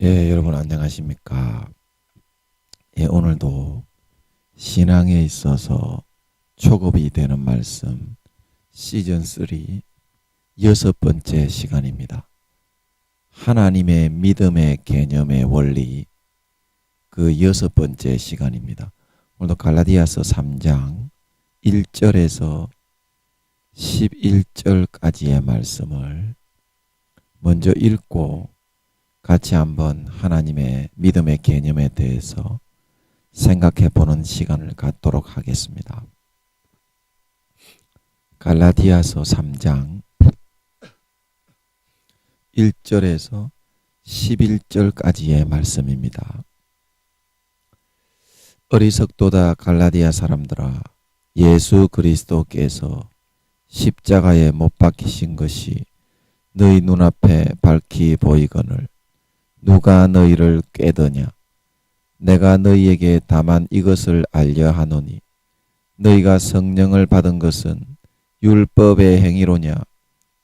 예, 여러분 안녕하십니까? 예, 오늘도 신앙에 있어서 초급이 되는 말씀 시즌 3 여섯 번째 시간입니다. 하나님의 믿음의 개념의 원리 그 여섯 번째 시간입니다. 오늘도 갈라디아서 3장 1절에서 11절까지의 말씀을 먼저 읽고 같이 한번 하나님의 믿음의 개념에 대해서 생각해 보는 시간을 갖도록 하겠습니다. 갈라디아서 3장 1절에서 11절까지의 말씀입니다. 어리석도다 갈라디아 사람들아, 예수 그리스도께서 십자가에 못 박히신 것이 너희 눈앞에 밝히 보이거늘 누가 너희를 꾀더냐? 내가 너희에게 다만 이것을 알려 하노니 너희가 성령을 받은 것은 율법의 행위로냐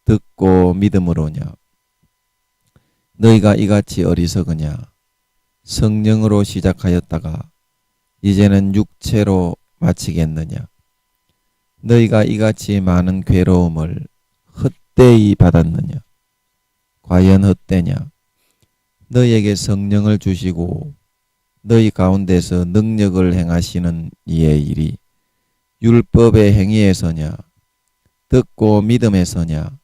듣고 믿음으로냐? 너희가 이같이 어리석으냐? 성령으로 시작하였다가 이제는 육체로 마치겠느냐? 너희가 이같이 많은 괴로움을 헛되이 받았느냐? 과연 헛되냐? 너희에게 성령을 주시고 너희 가운데서 능력을 행하시는 이의 일이 율법의 행위에서냐 듣고 믿음에서냐?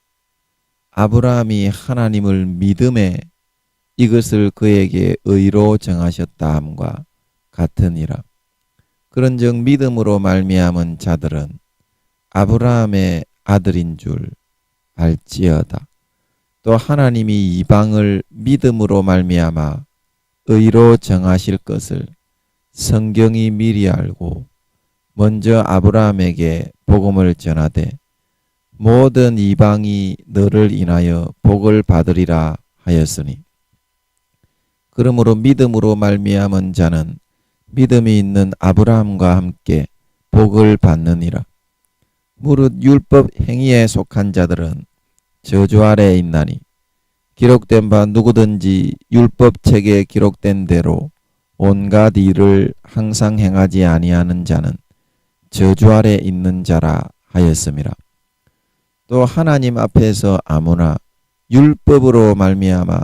아브라함이 하나님을 믿음에 이것을 그에게 의로 정하셨다 함과 같으니라. 그런즉 믿음으로 말미암은 자들은 아브라함의 아들인 줄 알지어다. 또 하나님이 이방을 믿음으로 말미암아 의로 정하실 것을 성경이 미리 알고 먼저 아브라함에게 복음을 전하되 모든 이방이 너를 인하여 복을 받으리라 하였으니, 그러므로 믿음으로 말미암은 자는 믿음이 있는 아브라함과 함께 복을 받느니라. 무릇 율법 행위에 속한 자들은 저주 아래에 있나니 기록된 바 누구든지 율법책에 기록된 대로 온갖 일을 항상 행하지 아니하는 자는 저주 아래에 있는 자라 하였음이라. 또 하나님 앞에서 아무나 율법으로 말미암아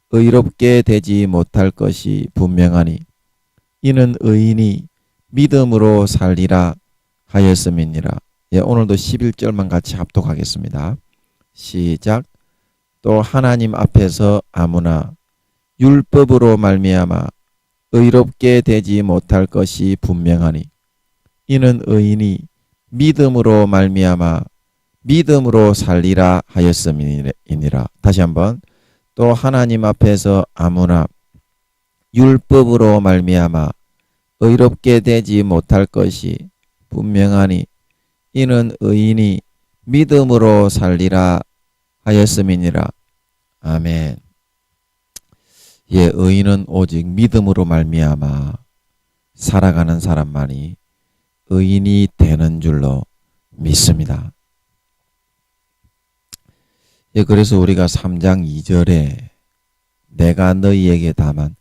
의롭게 되지 못할 것이 분명하니 이는 의인이 믿음으로 살리라 하였음이니라. 예, 오늘도 11절만 같이 합독하겠습니다. 시작. 또 하나님 앞에서 아무나 율법으로 말미암아 의롭게 되지 못할 것이 분명하니 이는 의인이 믿음으로 말미암아 믿음으로 살리라 하였음이니라. 다시 한번. 또 하나님 앞에서 아무나 율법으로 말미암아 의롭게 되지 못할 것이 분명하니 이는 의인이 믿음으로 살리라 하였음이니라. 아멘. 예, 의인은 오직 믿음으로 말미암아 살아가는 사람만이 의인이 되는 줄로 믿습니다. 예, 그래서 우리가 3장 2절에 내가 너희에게 다만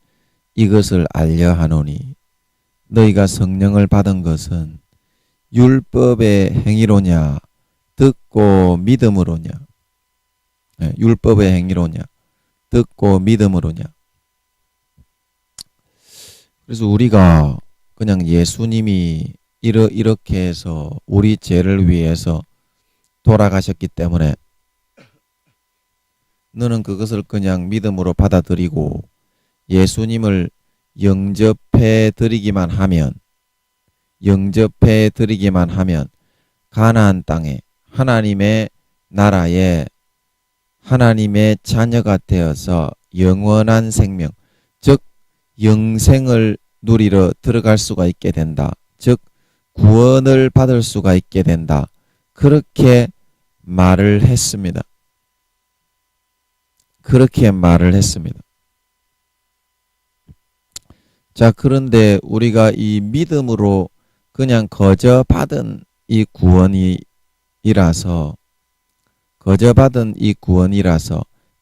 이것을 알려 하노니 너희가 성령을 받은 것은 율법의 행위로냐 듣고 믿음으로냐? 네, 율법의 행위로냐 듣고 믿음으로냐? 그래서 우리가 그냥 예수님이 이렇게 해서 우리 죄를 위해서 돌아가셨기 때문에 너는 그것을 그냥 믿음으로 받아들이고 예수님을 영접해 드리기만 하면 가나안 땅에 하나님의 나라에 하나님의 자녀가 되어서 영원한 생명, 즉 영생을 누리러 들어갈 수가 있게 된다. 즉 구원을 받을 수가 있게 된다. 그렇게 말을 했습니다. 자, 그런데 우리가 이 믿음으로 그냥 거저 받은 이 구원이라서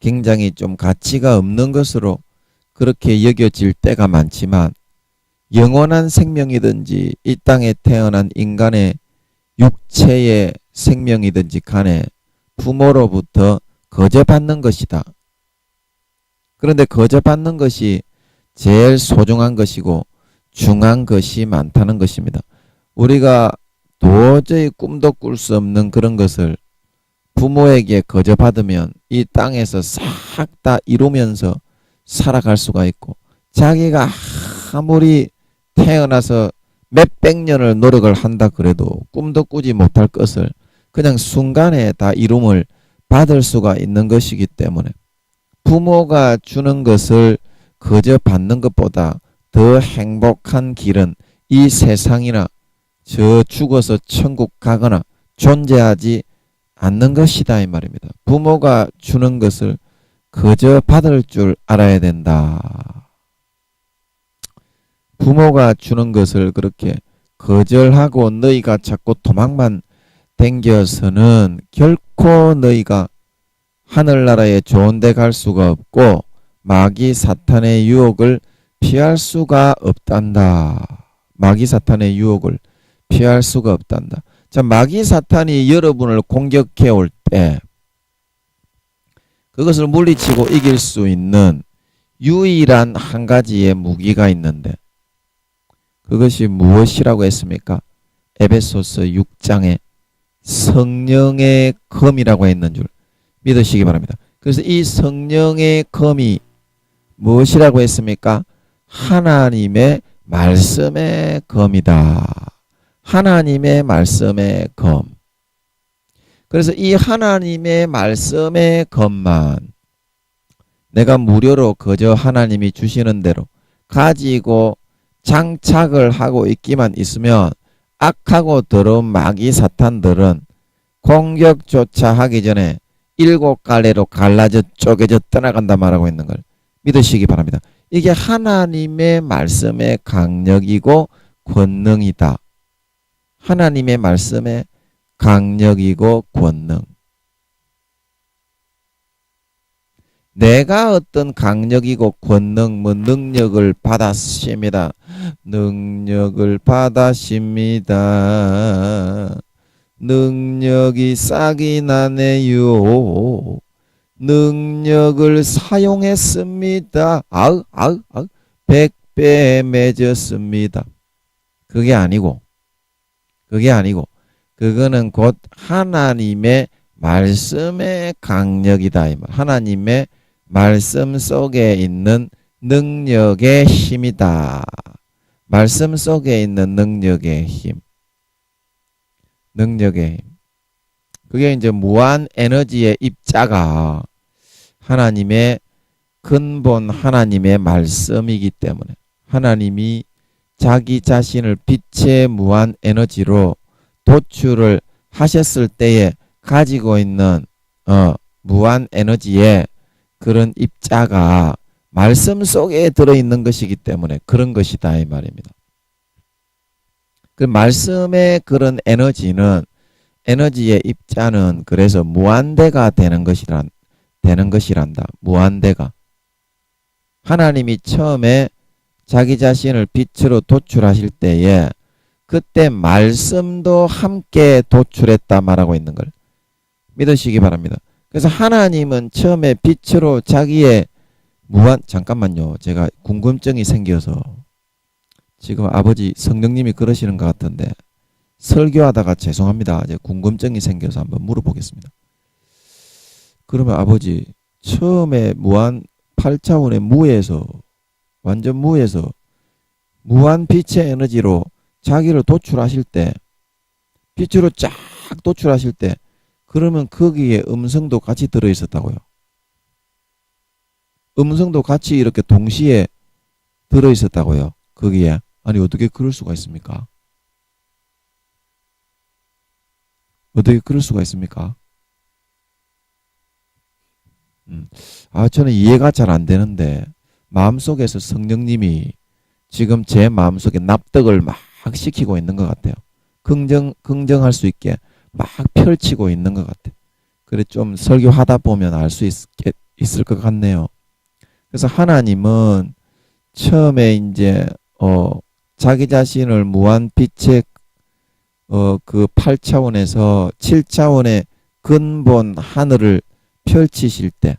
굉장히 좀 가치가 없는 것으로 그렇게 여겨질 때가 많지만 영원한 생명이든지 이 땅에 태어난 인간의 육체의 생명이든지 간에 부모로부터 거저받는 것이다. 그런데 거저받는 것이 제일 소중한 것이고 중요한 것이 많다는 것입니다. 우리가 도저히 꿈도 꿀 수 없는 그런 것을 부모에게 거저받으면 이 땅에서 싹 다 이루면서 살아갈 수가 있고, 자기가 아무리 태어나서 몇백 년을 노력을 한다 그래도 꿈도 꾸지 못할 것을 그냥 순간에 다 이룸을 받을 수가 있는 것이기 때문에 부모가 주는 것을 거저 받는 것보다 더 행복한 길은 이 세상이나 저 죽어서 천국 가거나 존재하지 않는 것이다 이 말입니다. 부모가 주는 것을 거저 받을 줄 알아야 된다. 부모가 주는 것을 그렇게 거절하고 너희가 자꾸 도망만 댕겨서는 결코 너희가 하늘나라에 좋은 데 갈 수가 없고 마귀 사탄의 유혹을 피할 수가 없단다. 마귀 사탄의 유혹을 피할 수가 없단다. 자, 마귀 사탄이 여러분을 공격해 올 때 그것을 물리치고 이길 수 있는 유일한 한 가지의 무기가 있는데 그것이 무엇이라고 했습니까? 에베소서 6장에 성령의 검이라고 했는 줄 믿으시기 바랍니다. 그래서 이 성령의 검이 무엇이라고 했습니까? 하나님의 말씀의 검이다. 하나님의 말씀의 검. 그래서 이 하나님의 말씀의 검만 내가 무료로 그저 하나님이 주시는 대로 가지고 장착을 하고 있기만 있으면 악하고 더러운 마귀 사탄들은 공격조차 하기 전에 7갈래로 갈라져 쪼개져 떠나간다 말하고 있는 걸 믿으시기 바랍니다. 이게 하나님의 말씀의 강력이고 권능이다. 하나님의 말씀의 강력이고 권능. 내가 어떤 강력이고 권능, 능력을 받았습니다. 능력을 받았습니다. 능력이 싹이 나네요. 능력을 사용했습니다. 100배 맺었습니다. 그게 아니고 그거는 곧 하나님의 말씀의 강력이다. 하나님의 말씀 속에 있는 능력의 힘이다. 말씀 속에 있는 능력의 힘. 능력의 힘. 그게 이제 무한 에너지의 입자가 하나님의 근본 하나님의 말씀이기 때문에 하나님이 자기 자신을 빛의 무한 에너지로 도출을 하셨을 때에 가지고 있는 무한 에너지의 그런 입자가 말씀 속에 들어있는 것이기 때문에 그런 것이다 이 말입니다. 그 말씀의 그런 에너지의 입자는 그래서 무한대가 되는 것이란다. 무한대가. 하나님이 처음에 자기 자신을 빛으로 도출하실 때에 그때 말씀도 함께 도출했다 말하고 있는 걸 믿으시기 바랍니다. 그래서 하나님은 처음에 빛으로 자기의 잠깐만요. 제가 궁금증이 생겨서 지금 아버지 성령님이 그러시는 것 같은데 설교하다가 죄송합니다. 이제 궁금증이 생겨서 한번 물어보겠습니다. 그러면 아버지 처음에 무한 8차원의 무에서 완전 무에서 무한 빛의 에너지로 자기를 도출하실 때 빛으로 쫙 도출하실 때 그러면 거기에 음성도 같이 들어있었다고요. 음성도 같이 이렇게 동시에 들어있었다고요. 거기에. 아니 어떻게 그럴 수가 있습니까? 어떻게 그럴 수가 있습니까? 저는 이해가 잘 안 되는데 마음속에서 성령님이 지금 제 마음속에 납득을 막 시키고 있는 것 같아요. 긍정할 수 있게 막 펼치고 있는 것 같아요. 그래 좀 설교하다 보면 알 수 있을 것 같네요. 그래서 하나님은 처음에 이제 자기 자신을 무한 빛의 그 8차원에서 7차원의 근본 하늘을 펼치실 때,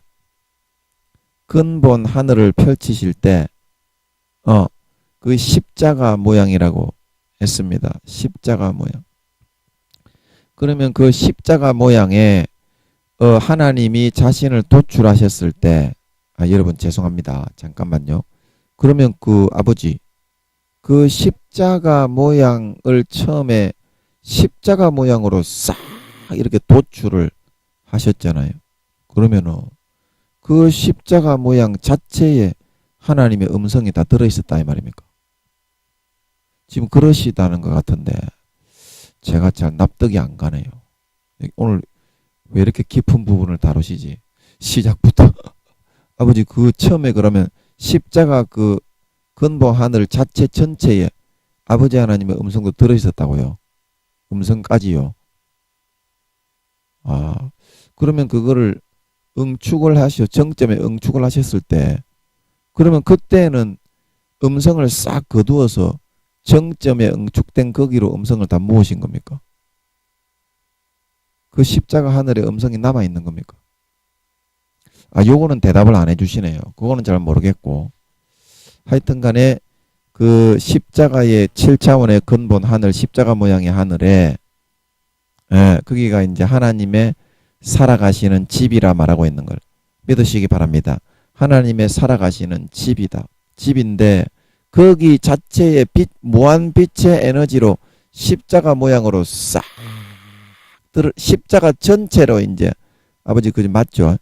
근본 하늘을 펼치실 때, 그 십자가 모양이라고 했습니다. 십자가 모양. 그러면 그 십자가 모양에 하나님이 자신을 도출하셨을 때, 여러분 죄송합니다. 잠깐만요. 그러면 그 아버지, 그 십자가 모양을 처음에 십자가 모양으로 싹 이렇게 도출을 하셨잖아요. 그러면은 그 십자가 모양 자체에 하나님의 음성이 다 들어있었다 이 말입니까? 지금 그러시다는 것 같은데 제가 잘 납득이 안 가네요. 오늘 왜 이렇게 깊은 부분을 다루시지? 시작부터 아버지 그 처음에 그러면 십자가 그 근본 하늘 자체 전체에 아버지 하나님의 음성도 들어있었다고요? 음성까지요? 그러면 그거를 응축을 정점에 응축을 하셨을 때 그러면 그때는 음성을 싹 거두어서 정점에 응축된 거기로 음성을 다 모으신 겁니까? 그 십자가 하늘에 음성이 남아있는 겁니까? 요거는 대답을 안 해주시네요. 그거는 잘 모르겠고 하여튼 간에 그 십자가의 7차원의 근본 하늘, 십자가 모양의 하늘에 거기가 이제 하나님의 살아가시는 집이라 말하고 있는 걸 믿으시기 바랍니다. 하나님의 살아가시는 집이다. 집인데 거기 자체의 빛, 무한 빛의 에너지로 십자가 모양으로 싹 십자가 전체로 이제 아버지 그게 맞죠?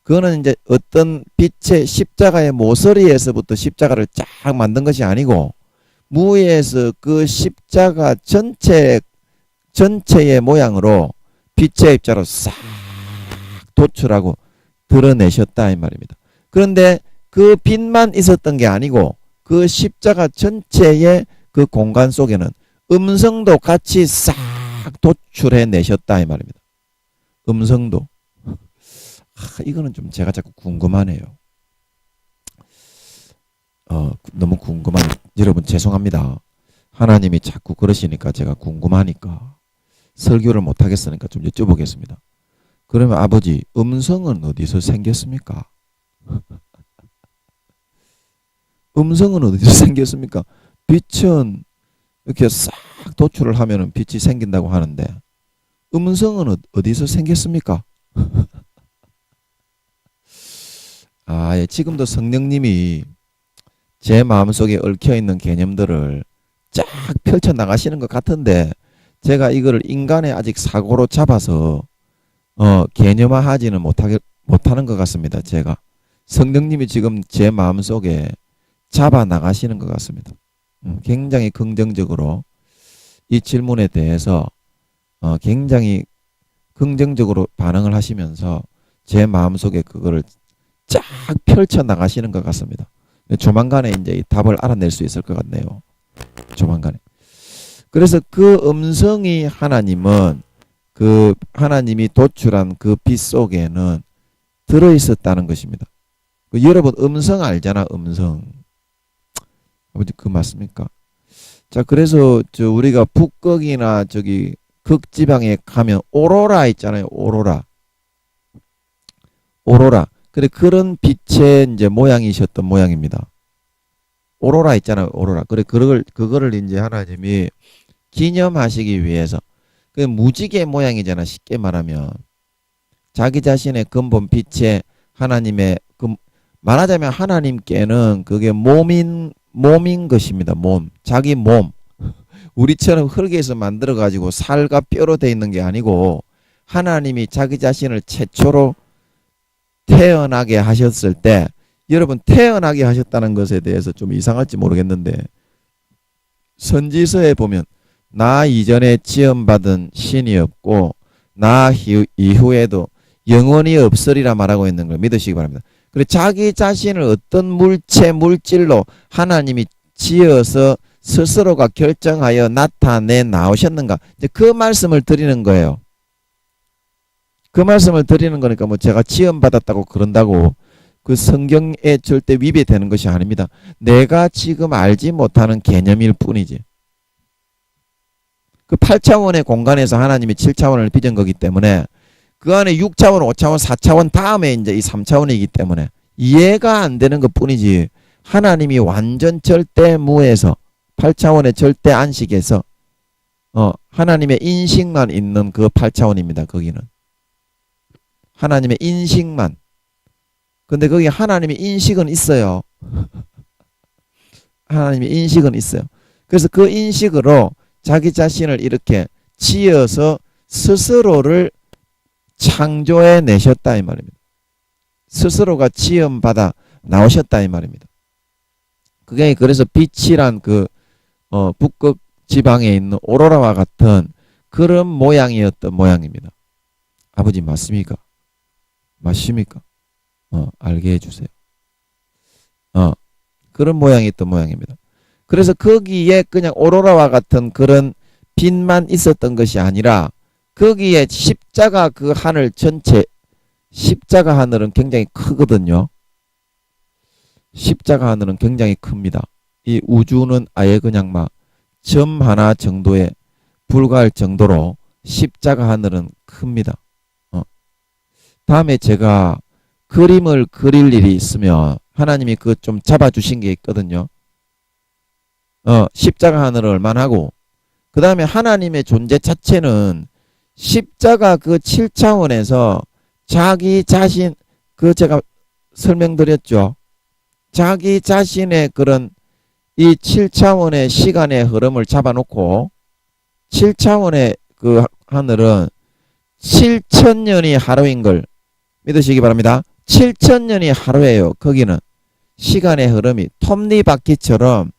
그거는 이제 어떤 빛의 십자가의 모서리에서부터 십자가를 쫙 만든 것이 아니고 무에서 그 십자가 전체의 모양으로 빛의 입자로 싹 도출하고 드러내셨다 이 말입니다. 그런데 그 빛만 있었던 게 아니고 그 십자가 전체의 그 공간 속에는 음성도 같이 싹 도출해 내셨다 이 말입니다. 음성도. 이거는 좀 제가 자꾸 궁금하네요. 너무 궁금한 여러분 죄송합니다. 하나님이 자꾸 그러시니까 제가 궁금하니까 설교를 못하겠으니까 좀 여쭤보겠습니다. 그러면 아버지 음성은 어디서 생겼습니까? 음성은 어디서 생겼습니까? 빛은 이렇게 싹 도출을 하면 빛이 생긴다고 하는데 음성은 어디서 생겼습니까? 지금도 성령님이 제 마음속에 얽혀있는 개념들을 쫙 펼쳐나가시는 것 같은데 제가 이거를 인간의 아직 사고로 잡아서 개념화하지는 못하는 것 같습니다. 제가 성령님이 지금 제 마음속에 잡아나가시는 것 같습니다. 굉장히 긍정적으로 이 질문에 대해서 굉장히 긍정적으로 반응을 하시면서 제 마음속에 그거를 쫙 펼쳐나가시는 것 같습니다. 조만간에 이제 이 답을 알아낼 수 있을 것 같네요. 조만간에. 그래서 그 음성이 하나님은 그 하나님이 도출한 그 빛 속에는 들어있었다는 것입니다. 여러분 음성 알잖아. 음성. 아버지 그 맞습니까? 자 그래서 우리가 북극이나 저기 극지방에 가면 오로라 있잖아요. 오로라. 그래 그런 빛의 이제 모양이셨던 모양입니다. 오로라 있잖아요. 오로라. 그래 그거를 이제 하나님이 기념하시기 위해서 그 무지개 모양이잖아. 쉽게 말하면 자기 자신의 근본 빛의 하나님의 말하자면 하나님께는 그게 몸인 것입니다. 몸. 자기 몸. 우리처럼 흙에서 만들어 가지고 살과 뼈로 돼 있는 게 아니고 하나님이 자기 자신을 최초로 태어나게 하셨을 때 여러분 태어나게 하셨다는 것에 대해서 좀 이상할지 모르겠는데 선지서에 보면 나 이전에 지음받은 신이 없고 나 이후에도 영원히 없으리라 말하고 있는 걸 믿으시기 바랍니다. 그리고 자기 자신을 어떤 물질로 하나님이 지어서 스스로가 결정하여 나타내 나오셨는가 이제 그 말씀을 드리는 거예요. 그 말씀을 드리는 거니까 뭐 제가 지음받았다고 그런다고 그 성경에 절대 위배되는 것이 아닙니다. 내가 지금 알지 못하는 개념일 뿐이지. 그 8차원의 공간에서 하나님이 7차원을 빚은 거기 때문에 그 안에 6차원, 5차원, 4차원 다음에 이제 이 3차원이기 때문에 이해가 안 되는 것 뿐이지, 하나님이 완전 절대무에서 8차원의 절대 안식에서 하나님의 인식만 있는 그 8차원입니다. 거기는 하나님의 인식만. 근데 거기 하나님의 인식은 있어요. 하나님의 인식은 있어요. 그래서 그 인식으로 자기 자신을 이렇게 지어서 스스로를 창조해 내셨다 이 말입니다. 스스로가 지음받아 나오셨다 이 말입니다. 그게 그래서 빛이란 그 북극 지방에 있는 오로라와 같은 그런 모양이었던 모양입니다. 아버지 맞습니까? 맞습니까? 알게 해주세요. 그런 모양이었던 모양입니다. 그래서 거기에 그냥 오로라와 같은 그런 빛만 있었던 것이 아니라 거기에 십자가 그 하늘 전체, 십자가 하늘은 굉장히 크거든요. 십자가 하늘은 굉장히 큽니다. 이 우주는 아예 그냥 막 점 하나 정도에 불과할 정도로 십자가 하늘은 큽니다. 다음에 제가 그림을 그릴 일이 있으면 하나님이 그 좀 잡아주신 게 있거든요. 십자가 하늘을 얼마나 하고, 그 다음에 하나님의 존재 자체는 십자가 그 7차원에서 자기 자신, 그 제가 설명드렸죠. 자기 자신의 그런 이 7차원의 시간의 흐름을 잡아놓고 7차원의 그 하늘은 7,000년이 하루인 걸 믿으시기 바랍니다. 7,000년이 하루예요. 거기는 시간의 흐름이 톱니바퀴처럼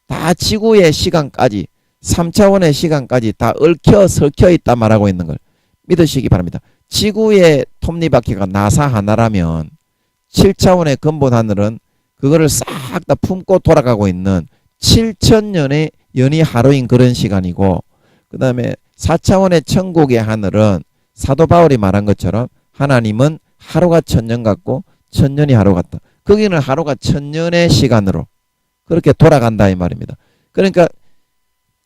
다 지구의 시간까지 3차원의 시간까지 다 얽혀 설켜 있다 말하고 있는 걸 믿으시기 바랍니다. 지구의 톱니바퀴가 나사 하나라면 7차원의 근본 하늘은 그거를 싹 다 품고 돌아가고 있는 7,000년의 연이 하루인 그런 시간이고, 그 다음에 4차원의 천국의 하늘은 사도 바울이 말한 것처럼 하나님은 하루가 1,000년 같고 1,000년이 하루 같다. 거기는 하루가 1,000년의 시간으로 그렇게 돌아간다 이 말입니다. 그러니까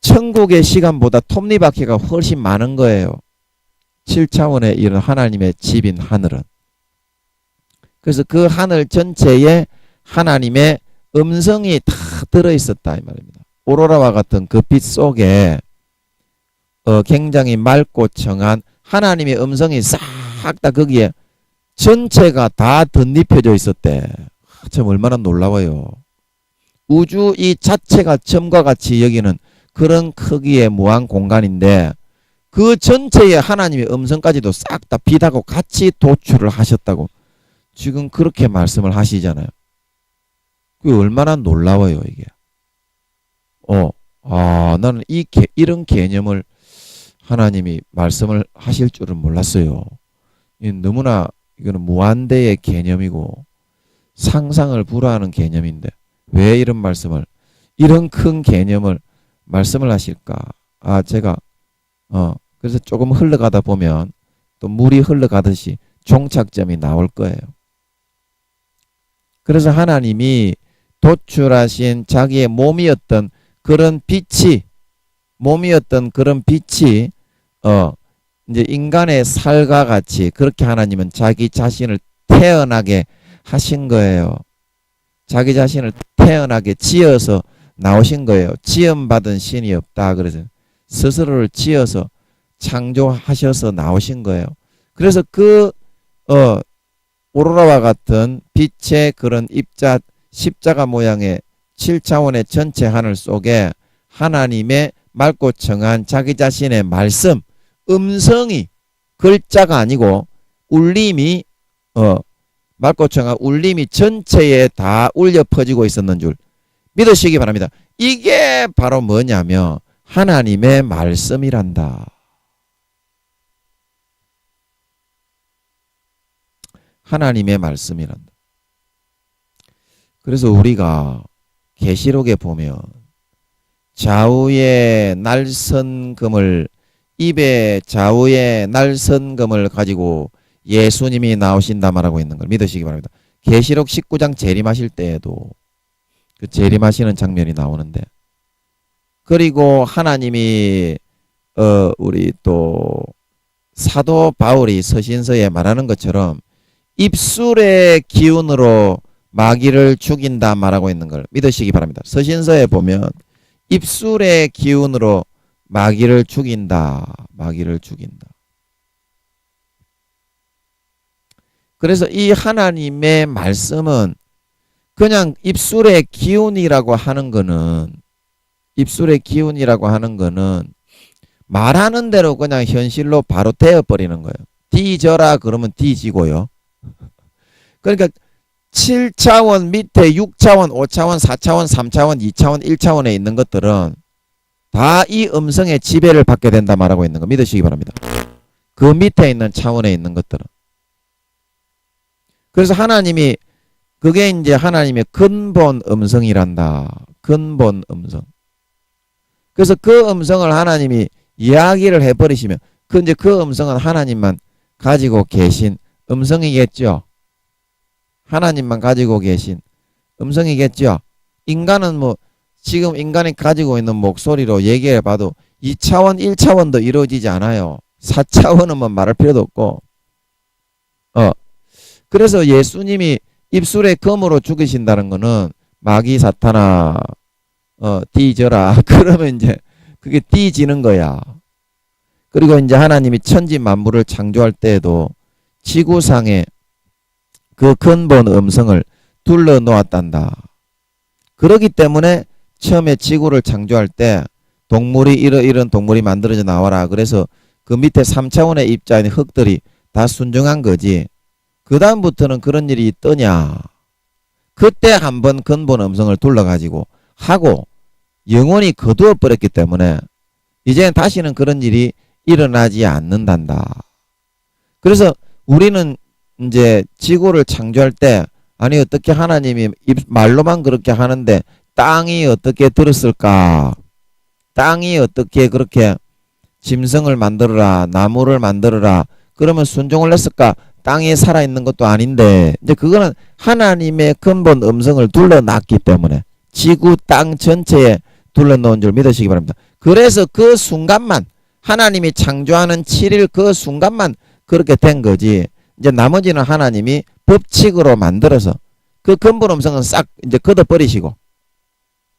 천국의 시간보다 톱니바퀴가 훨씬 많은 거예요. 7차원의 이런 하나님의 집인 하늘은. 그래서 그 하늘 전체에 하나님의 음성이 다 들어있었다 이 말입니다. 오로라와 같은 그 빛 속에 굉장히 맑고 청한 하나님의 음성이 싹 다 거기에 전체가 다 덧입혀져 있었대. 참 얼마나 놀라워요. 우주 이 자체가 점과 같이 여기는 그런 크기의 무한 공간인데 그 전체에 하나님의 음성까지도 싹 다 빛하고 같이 도출을 하셨다고 지금 그렇게 말씀을 하시잖아요. 그게 얼마나 놀라워요 이게. 나는 이런 개념을 하나님이 말씀을 하실 줄은 몰랐어요. 너무나 이거는 무한대의 개념이고 상상을 불허하는 개념인데 왜 이런 말씀을, 이런 큰 개념을 말씀을 하실까? 제가 그래서 조금 흘러가다 보면 또 물이 흘러가듯이 종착점이 나올 거예요. 그래서 하나님이 도출하신 자기의 몸이었던 그런 빛이 이제 인간의 살과 같이 그렇게 하나님은 자기 자신을 태어나게 하신 거예요. 자기 자신을 태어나게 지어서 나오신 거예요. 지음받은 신이 없다. 그래서 스스로를 지어서 창조하셔서 나오신 거예요. 그래서 그 오로라와 같은 빛의 그런 십자가 모양의 7차원의 전체 하늘 속에 하나님의 맑고 청한 자기 자신의 말씀, 음성이, 글자가 아니고 울림이 맑고 청한 울림이 전체에 다 울려 퍼지고 있었는 줄 믿으시기 바랍니다. 이게 바로 뭐냐면 하나님의 말씀이란다. 하나님의 말씀이란다. 그래서 우리가 계시록에 보면 좌우의 날선금을, 입에 좌우의 날선금을 가지고 예수님이 나오신다 말하고 있는 걸 믿으시기 바랍니다. 계시록 19장 재림하실 때에도 그 재림하시는 장면이 나오는데, 그리고 하나님이 우리 또 사도 바울이 서신서에 말하는 것처럼 입술의 기운으로 마귀를 죽인다 말하고 있는 걸 믿으시기 바랍니다. 서신서에 보면 입술의 기운으로 마귀를 죽인다. 마귀를 죽인다. 그래서 이 하나님의 말씀은 그냥 입술의 기운이라고 하는 거는, 입술의 기운이라고 하는 거는 말하는 대로 그냥 현실로 바로 되어버리는 거예요. 뒤져라 그러면 뒤지고요. 그러니까 7차원 밑에 6차원, 5차원, 4차원, 3차원, 2차원, 1차원에 있는 것들은 다 이 음성의 지배를 받게 된다 말하고 있는 거 믿으시기 바랍니다. 그 밑에 있는 차원에 있는 것들은. 그래서 하나님이, 그게 이제 하나님의 근본 음성이란다. 근본 음성. 그래서 그 음성을 하나님이 이야기를 해버리시면 이제 그 음성은 하나님만 가지고 계신 음성이겠죠. 하나님만 가지고 계신 음성이겠죠. 인간은 뭐 지금 인간이 가지고 있는 목소리로 얘기해 봐도 2차원, 1차원도 이루어지지 않아요. 4차원은 뭐 말할 필요도 없고. 그래서 예수님이 입술에 검으로 죽이신다는 거는 마귀 사탄아 뒤져라. 그러면 이제 그게 뒤지는 거야. 그리고 이제 하나님이 천지 만물을 창조할 때에도 지구상에 그 근본 음성을 둘러 놓았단다. 그러기 때문에 처음에 지구를 창조할 때 동물이 이런 동물이 만들어져 나와라. 그래서 그 밑에 3차원의 입자인 흙들이 다 순종한 거지. 그 다음부터는 그런 일이 있더냐. 그때 한번 근본 음성을 둘러가지고 하고 영원히 거두어 버렸기 때문에 이제는 다시는 그런 일이 일어나지 않는단다. 그래서 우리는 이제 지구를 창조할 때 아니 어떻게 하나님이 말로만 그렇게 하는데 땅이 어떻게 들었을까? 땅이 어떻게 그렇게 짐승을 만들어라, 나무를 만들어라, 그러면 순종을 했을까? 땅에 살아있는 것도 아닌데, 이제 그거는 하나님의 근본 음성을 둘러놨기 때문에 지구 땅 전체에 둘러놓은 줄 믿으시기 바랍니다. 그래서 그 순간만, 하나님이 창조하는 7일 그 순간만 그렇게 된 거지. 이제 나머지는 하나님이 법칙으로 만들어서 그 근본 음성은 싹 이제 걷어버리시고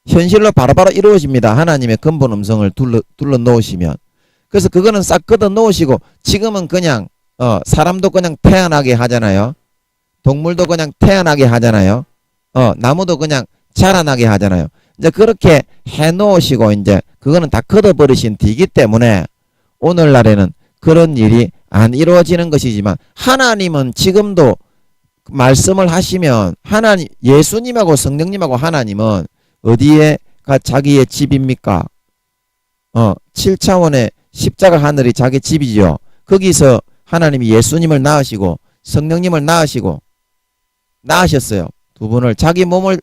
현실로 바로바로 이루어집니다. 하나님의 근본 음성을 둘러 놓으시면. 그래서 그거는 싹 걷어 놓으시고 지금은 그냥 사람도 그냥 태어나게 하잖아요. 동물도 그냥 태어나게 하잖아요. 나무도 그냥 자라나게 하잖아요. 이제 그렇게 해 놓으시고 이제 그거는 다 걷어버리신 뒤이기 때문에 오늘날에는 그런 일이 안 이루어지는 것이지만 하나님은 지금도 말씀을 하시면 하나님, 예수님하고 성령님하고 하나님은 어디에가 자기의 집입니까? 7차원의 십자가 하늘이 자기 집이죠. 거기서 하나님이 예수님을 낳으시고 성령님을 낳으셨어요. 두 분을 자기 몸을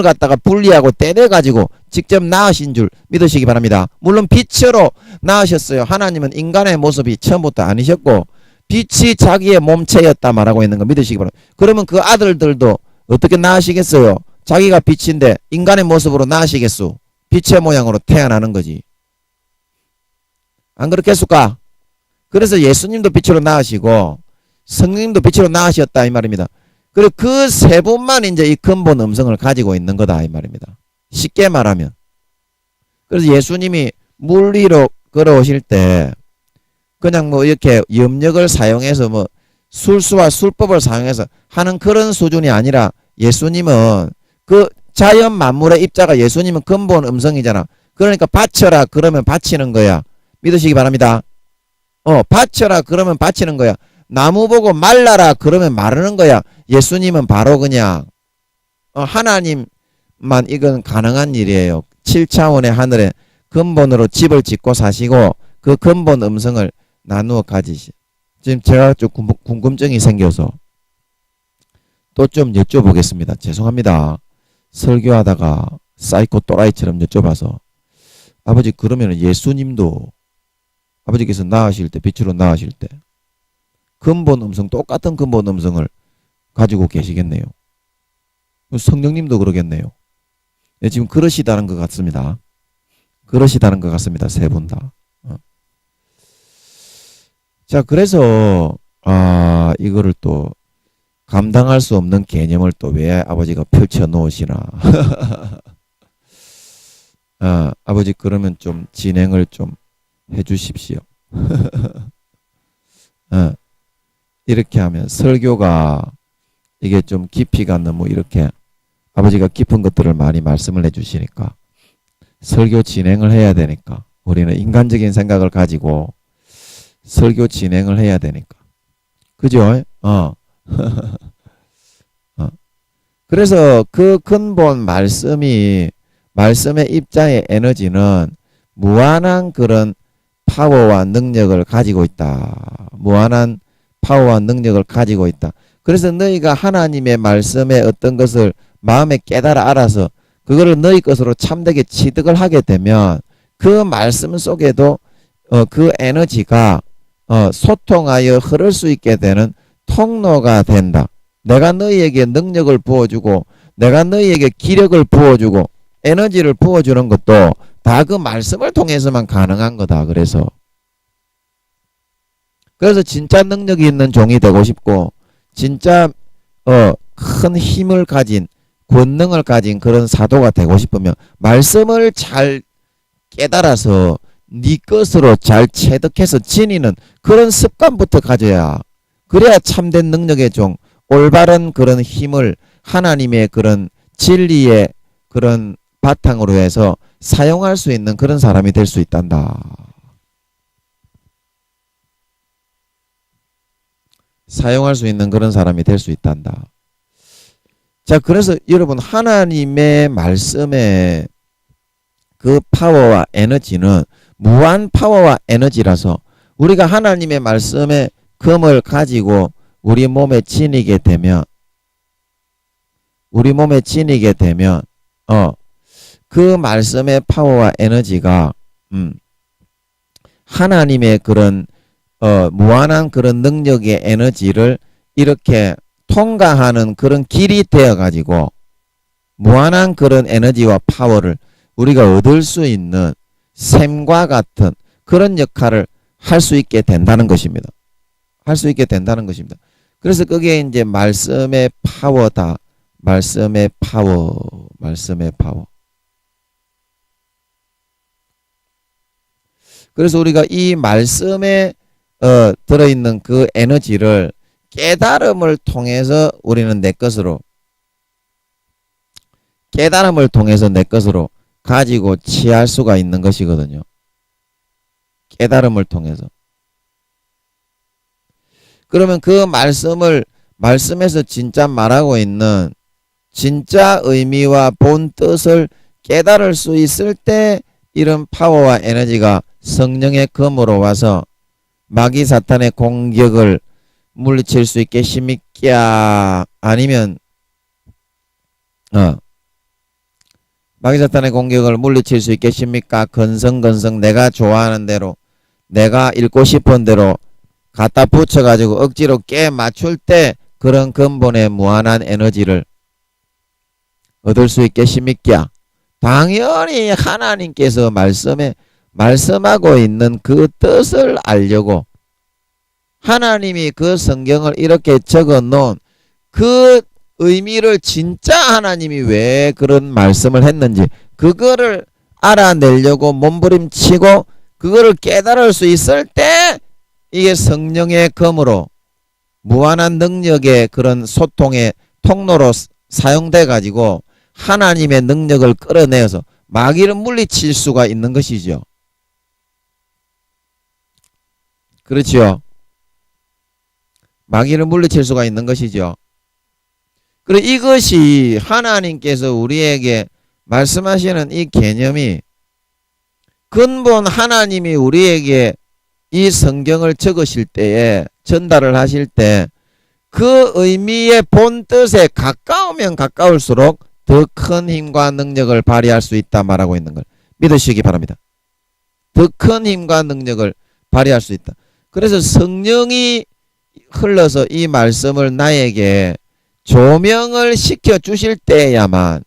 갖다가 분리하고 떼내가지고 직접 낳으신 줄 믿으시기 바랍니다. 물론 빛으로 낳으셨어요. 하나님은 인간의 모습이 처음부터 아니셨고 빛이 자기의 몸체였다 말하고 있는 거 믿으시기 바랍니다. 그러면 그 아들들도 어떻게 낳으시겠어요? 자기가 빛인데 인간의 모습으로 낳으시겠소? 빛의 모양으로 태어나는 거지. 안 그렇겠습니까? 그래서 예수님도 빛으로 낳으시고 성령님도 빛으로 낳으셨다 이 말입니다. 그리고 그 세 분만 이제 이 근본 음성을 가지고 있는 거다 이 말입니다. 쉽게 말하면. 그래서 예수님이 물 위로 걸어오실 때 그냥 뭐 이렇게 염력을 사용해서 뭐 술수와 술법을 사용해서 하는 그런 수준이 아니라 예수님은 그 자연 만물의 입자가 예수님은 근본 음성이잖아. 그러니까 바쳐라 그러면 바치는 거야. 믿으시기 바랍니다. 바쳐라 그러면 바치는 거야. 나무 보고 말라라 그러면 마르는 거야. 예수님은 바로 그냥 하나님만 이건 가능한 일이에요. 7차원의 하늘에 근본으로 집을 짓고 사시고 그 근본 음성을 나누어 가지시. 지금 제가 좀 궁금증이 생겨서 또 좀 여쭤보겠습니다. 죄송합니다. 설교하다가 사이코 또라이처럼 여쭤봐서. 아버지 그러면 예수님도 아버지께서 낳으실 때 빛으로 낳으실 때 근본 음성 똑같은 근본 음성을 가지고 계시겠네요. 성령님도 그러겠네요. 네, 지금 그러시다는 것 같습니다. 그러시다는 것 같습니다. 세 분 다. 자, 그래서 이거를 또 감당할 수 없는 개념을 또 왜 아버지가 펼쳐 놓으시나. 아버지 그러면 좀 진행을 좀 해 주십시오. 이렇게 하면 설교가 이게 좀 깊이가 너무 이렇게 아버지가 깊은 것들을 많이 말씀을 해 주시니까 설교 진행을 해야 되니까 우리는 인간적인 생각을 가지고 설교 진행을 해야 되니까. 그죠? 그래서 그 근본 말씀의 입자의 에너지는 무한한 그런 파워와 능력을 가지고 있다. 무한한 파워와 능력을 가지고 있다. 그래서 너희가 하나님의 말씀에 어떤 것을 마음에 깨달아 알아서 그거를 너희 것으로 참되게 취득을 하게 되면 그 말씀 속에도 그 에너지가 소통하여 흐를 수 있게 되는 통로가 된다. 내가 너희에게 능력을 부어주고 내가 너희에게 기력을 부어주고 에너지를 부어주는 것도 다 그 말씀을 통해서만 가능한 거다. 그래서 진짜 능력이 있는 종이 되고 싶고 진짜 큰 힘을 가진 권능을 가진 그런 사도가 되고 싶으면 말씀을 잘 깨달아서 네 것으로 잘 체득해서 지니는 그런 습관부터 가져야 그래야 참된 능력의 종 올바른 그런 힘을 하나님의 그런 진리의 그런 바탕으로 해서 사용할 수 있는 그런 사람이 될 수 있단다. 사용할 수 있는 그런 사람이 될 수 있단다. 자, 그래서 여러분 하나님의 말씀의 그 파워와 에너지는 무한 파워와 에너지라서 우리가 하나님의 말씀의 금을 가지고 우리 몸에 지니게 되면 그 말씀의 파워와 에너지가 하나님의 그런 무한한 그런 능력의 에너지를 이렇게 통과하는 그런 길이 되어 가지고 무한한 그런 에너지와 파워를 우리가 얻을 수 있는 샘과 같은 그런 역할을 할 수 있게 된다는 것입니다. 할 수 있게 된다는 것입니다. 그래서 그게 이제 말씀의 파워다. 말씀의 파워. 그래서 우리가 이 말씀에 들어있는 그 에너지를 깨달음을 통해서 우리는 내 것으로 가지고 취할 수가 있는 것이거든요. 깨달음을 통해서. 그러면 그 말씀에서 진짜 말하고 있는 진짜 의미와 본 뜻을 깨달을 수 있을 때 이런 파워와 에너지가 성령의 검으로 와서 마귀 사탄의 공격을 물리칠 수 있겠습니까? 아니면 마귀 사탄의 공격을 물리칠 수 있겠습니까? 건성건성 내가 좋아하는 대로 내가 읽고 싶은 대로 갖다 붙여가지고 억지로 깨 맞출 때 그런 근본의 무한한 에너지를 얻을 수 있겠습니까? 당연히 하나님께서 말씀하고 있는 그 뜻을 알려고 하나님이 그 성경을 이렇게 적어 놓은 그 의미를 진짜 하나님이 왜 그런 말씀을 했는지 그거를 알아내려고 몸부림치고 그거를 깨달을 수 있을 때 이게 성령의 검으로 무한한 능력의 그런 소통의 통로로 사용돼 가지고 하나님의 능력을 끌어내어서 마귀를 물리칠 수가 있는 것이죠. 그렇지요. 마귀를 물리칠 수가 있는 것이죠. 그리고 이것이 하나님께서 우리에게 말씀하시는 이 개념이 근본 하나님이 우리에게 이 성경을 적으실 때에 전달을 하실 때 그 의미의 본 뜻에 가까우면 가까울수록 더 큰 힘과 능력을 발휘할 수 있다 말하고 있는 걸 믿으시기 바랍니다. 더 큰 힘과 능력을 발휘할 수 있다. 그래서 성령이 흘러서 이 말씀을 나에게 조명을 시켜 주실 때야만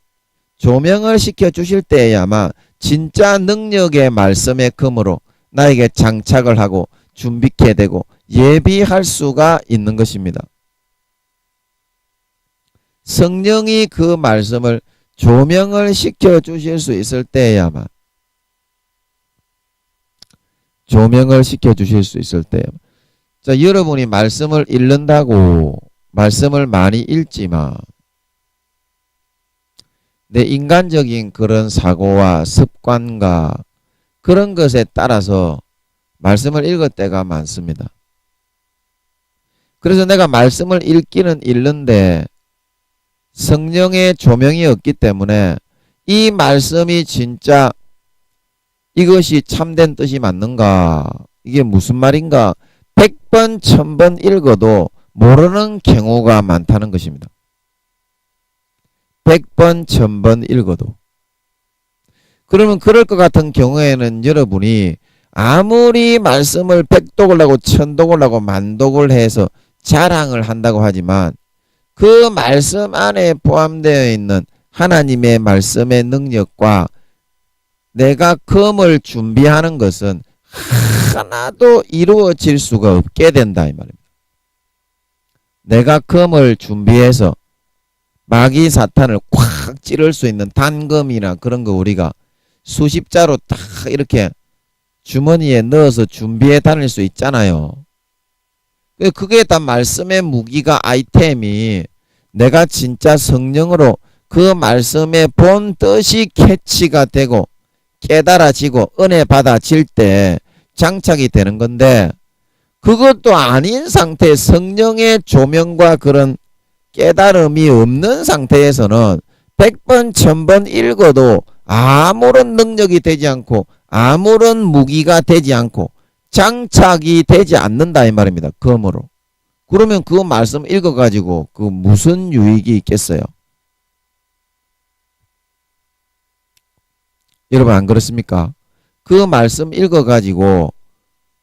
진짜 능력의 말씀의 금으로 나에게 장착을 하고 준비케 되고 예비할 수가 있는 것입니다. 성령이 그 말씀을 조명을 시켜 주실 수 있을 때야만 자, 여러분이 말씀을 읽는다고 말씀을 많이 읽지만 내 인간적인 그런 사고와 습관과 그런 것에 따라서 말씀을 읽을 때가 많습니다. 그래서 내가 말씀을 읽기는 읽는데 성령의 조명이 없기 때문에 이 말씀이 진짜 이것이 참된 뜻이 맞는가? 이게 무슨 말인가? 100번, 1000번 읽어도 모르는 경우가 많다는 것입니다. 100번, 1000번 읽어도. 그러면 그럴 것 같은 경우에는 여러분이 아무리 말씀을 100독을 하고 1000독을 하고 만독을 해서 자랑을 한다고 하지만 그 말씀 안에 포함되어 있는 하나님의 말씀의 능력과 내가 금을 준비하는 것은 하나도 이루어질 수가 없게 된다 이 말입니다. 내가 금을 준비해서 마귀 사탄을 콱 찌를 수 있는 단금이나 그런 거 우리가 수십자로 딱 이렇게 주머니에 넣어서 준비해 다닐 수 있잖아요. 그게 다 말씀의 무기가 아이템이 내가 진짜 성령으로 그 말씀의 본 뜻이 캐치가 되고 깨달아지고 은혜 받아질 때 장착이 되는 건데 그것도 아닌 상태 성령의 조명과 그런 깨달음이 없는 상태에서는 100번 1000번 읽어도 아무런 능력이 되지 않고 아무런 무기가 되지 않고 장착이 되지 않는다 이 말입니다. 검으로. 그러면 그 말씀 읽어가지고 그 무슨 유익이 있겠어요? 여러분 안 그렇습니까? 그 말씀 읽어가지고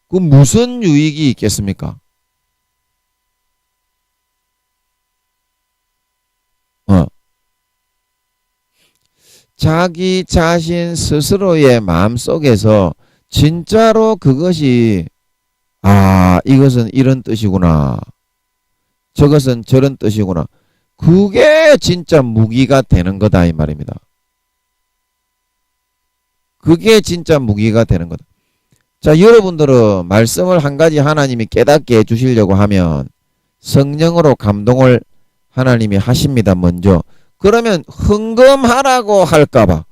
그 무슨 유익이 있겠습니까? 자기 자신 스스로의 마음속에서 진짜로 그것이 이것은 이런 뜻이구나. 저것은 저런 뜻이구나. 그게 진짜 무기가 되는 거다 이 말입니다. 그게 진짜 무기가 되는 거다. 자, 여러분들은 말씀을 한 가지 하나님이 깨닫게 해주시려고 하면 성령으로 감동을 하나님이 하십니다. 먼저. 그러면 흥금하라고 할까봐.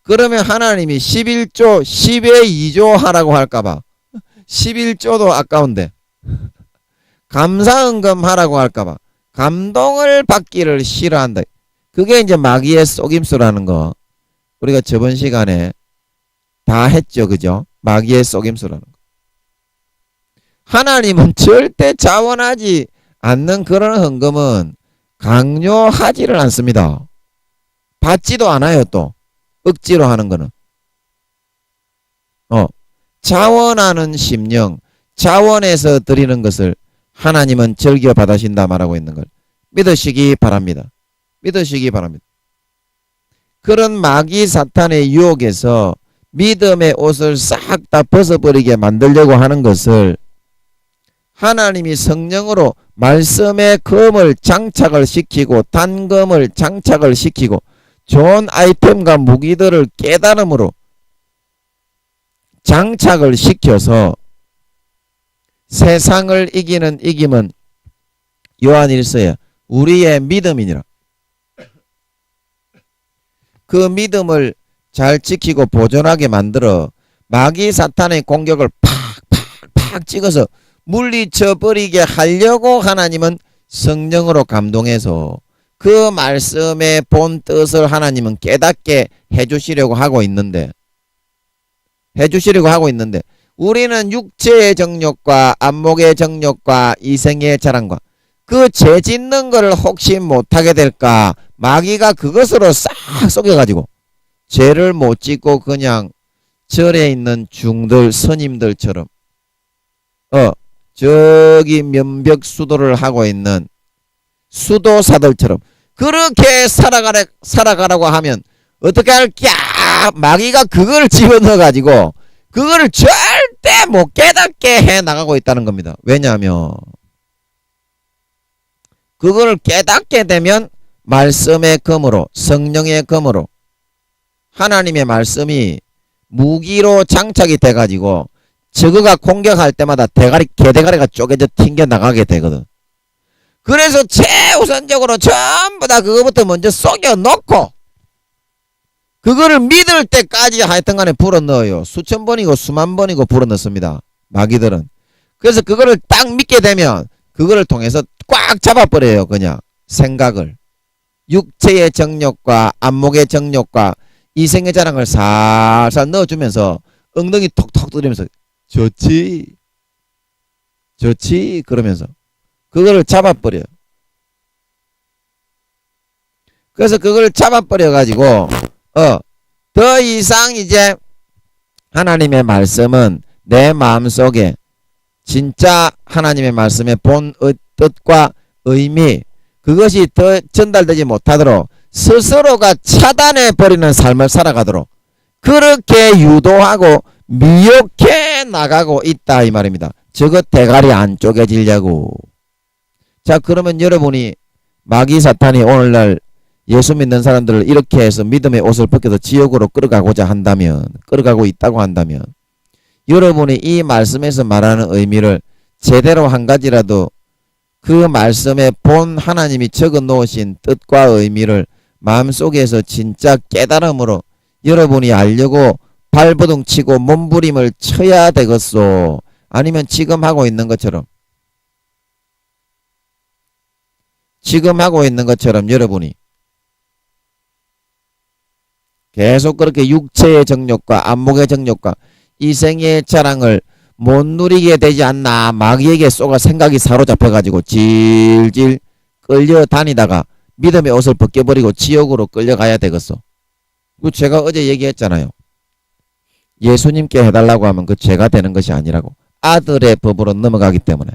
그러면 하나님이 11조 10의 2조 하라고 할까봐. 11조도 아까운데. 감사흥금 하라고 할까봐. 감동을 받기를 싫어한다. 그게 이제 마귀의 속임수라는 거. 우리가 저번 시간에 다 했죠. 그죠? 마귀의 속임수라는 거. 하나님은 절대 자원하지 않는 그런 헌금은 강요하지를 않습니다. 받지도 않아요. 또 억지로 하는 거는. 자원하는 심령, 자원해서 드리는 것을 하나님은 즐겨 받으신다 말하고 있는 걸 믿으시기 바랍니다. 믿으시기 바랍니다. 그런 마귀 사탄의 유혹에서 믿음의 옷을 싹 다 벗어버리게 만들려고 하는 것을 하나님이 성령으로 말씀의 검을 장착을 시키고 단검을 장착을 시키고 좋은 아이템과 무기들을 깨달음으로 장착을 시켜서 세상을 이기는 이김은 요한일서에 우리의 믿음이니라. 그 믿음을 잘 지키고 보존하게 만들어 마귀 사탄의 공격을 팍팍팍 찍어서 물리쳐 버리게 하려고 하나님은 성령으로 감동해서 그 말씀의 본 뜻을 하나님은 깨닫게 해주시려고 하고 있는데 우리는 육체의 정욕과 안목의 정욕과 이생의 자랑과 그 죄 짓는 것을 혹시 못하게 될까 마귀가 그것으로 싹 속여가지고 죄를 못 짓고 그냥 절에 있는 중들 스님들처럼 저기 면벽수도를 하고 있는 수도사들처럼 그렇게 살아가라고 하면 어떻게 할까? 마귀가 그걸 집어넣어 가지고 그거를 절대 못 깨닫게 해 나가고 있다는 겁니다. 왜냐하면 그걸 깨닫게 되면 말씀의 검으로, 성령의 검으로 하나님의 말씀이 무기로 장착이 돼가지고 저거가 공격할 때마다 개대가리가 쪼개져 튕겨 나가게 되거든. 그래서 최우선적으로 전부 다 그거부터 먼저 속여놓고 그거를 믿을 때까지 하여튼 간에 불어넣어요. 수천 번이고 수만 번이고 불어넣습니다. 마귀들은. 그래서 그거를 딱 믿게 되면 그거를 통해서 꽉 잡아버려요. 그냥 생각을. 육체의 정욕과 안목의 정욕과 이생의 자랑을 살살 넣어주면서 엉덩이 톡톡 두드리면서 좋지 그러면서 그거를 잡아버려요. 그래서 그걸 잡아버려 가지고 더 이상 이제 하나님의 말씀은 내 마음속에 진짜 하나님의 말씀의 본 뜻과 의미 그것이 더 전달되지 못하도록 스스로가 차단해 버리는 삶을 살아가도록 그렇게 유도하고 미혹해 나가고 있다 이 말입니다. 저거 대가리 안 쪼개지려고. 자, 그러면 여러분이 마귀 사탄이 오늘날 예수 믿는 사람들을 이렇게 해서 믿음의 옷을 벗겨서 지옥으로 끌어가고자 한다면, 끌어가고 있다고 한다면 여러분이 이 말씀에서 말하는 의미를 제대로 한 가지라도 그 말씀에 본 하나님이 적어 놓으신 뜻과 의미를 마음속에서 진짜 깨달음으로 여러분이 알려고 발버둥 치고 몸부림을 쳐야 되겠소. 아니면 지금 하고 있는 것처럼 여러분이 계속 그렇게 육체의 정욕과 안목의 정욕과 이생의 자랑을 못 누리게 되지 않나. 마귀에게 쏘가 생각이 사로잡혀가지고 질질 끌려다니다가 믿음의 옷을 벗겨버리고 지옥으로 끌려가야 되겠어. 그 제가 어제 얘기했잖아요. 예수님께 해달라고 하면 그 죄가 되는 것이 아니라고. 아들의 법으로 넘어가기 때문에.